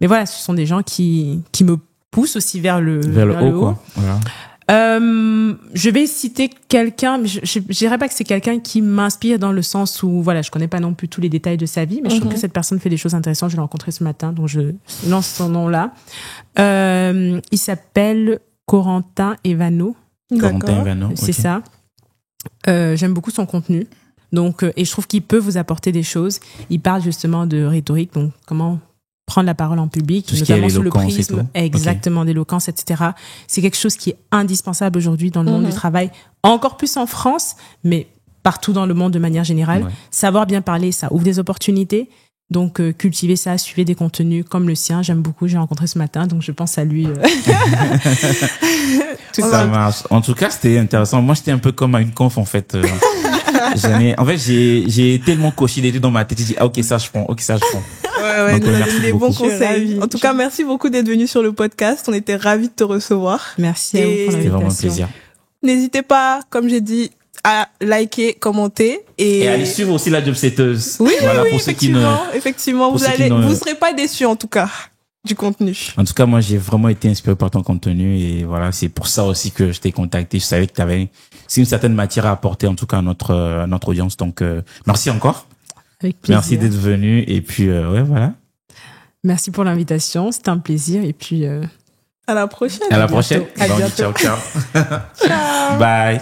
voilà, ce sont des gens qui me poussent aussi vers le haut. Quoi. Voilà. Je vais citer quelqu'un, mais je dirais pas que c'est quelqu'un qui m'inspire dans le sens où, voilà, je connais pas non plus tous les détails de sa vie, mais je trouve que cette personne fait des choses intéressantes. Je l'ai rencontré ce matin, donc je lance son nom là. Il s'appelle Corentin Evano. Corentin Evano, c'est ça. J'aime beaucoup son contenu. Donc, et je trouve qu'il peut vous apporter des choses. Il parle justement de rhétorique, donc comment prendre la parole en public, tout notamment sous le prisme exactement d'éloquence, etc. C'est quelque chose qui est indispensable aujourd'hui dans le monde du travail, encore plus en France, mais partout dans le monde de manière générale. Savoir bien parler, ça ouvre des opportunités. Donc, cultivez ça, suivez des contenus comme le sien. J'aime beaucoup, j'ai rencontré ce matin, donc je pense à lui. Tout ça marche. En tout cas, c'était intéressant. Moi, j'étais un peu comme à une conf, en fait. En fait, j'ai tellement coché des trucs dans ma tête. J'ai dit, ok, ça, je prends. Ouais, nous avons des bons conseils. En tout cas, merci beaucoup d'être venu sur le podcast. On était ravis de te recevoir. Merci à vous pour l'invitation. C'était vraiment un plaisir. N'hésitez pas, comme j'ai dit, à liker, commenter et aller suivre aussi la jobsetteuse. Oui, voilà, oui, pour effectivement, vous serez pas déçus en tout cas du contenu. En tout cas, moi, j'ai vraiment été inspiré par ton contenu et voilà, c'est pour ça aussi que je t'ai contacté. Je savais que c'est une certaine matière à apporter en tout cas à notre audience. Donc, merci encore. Avec plaisir. Merci d'être venu et puis voilà. Merci pour l'invitation, c'était un plaisir et puis à la prochaine. À la prochaine. À bientôt. Ciao. Ciao. Bye.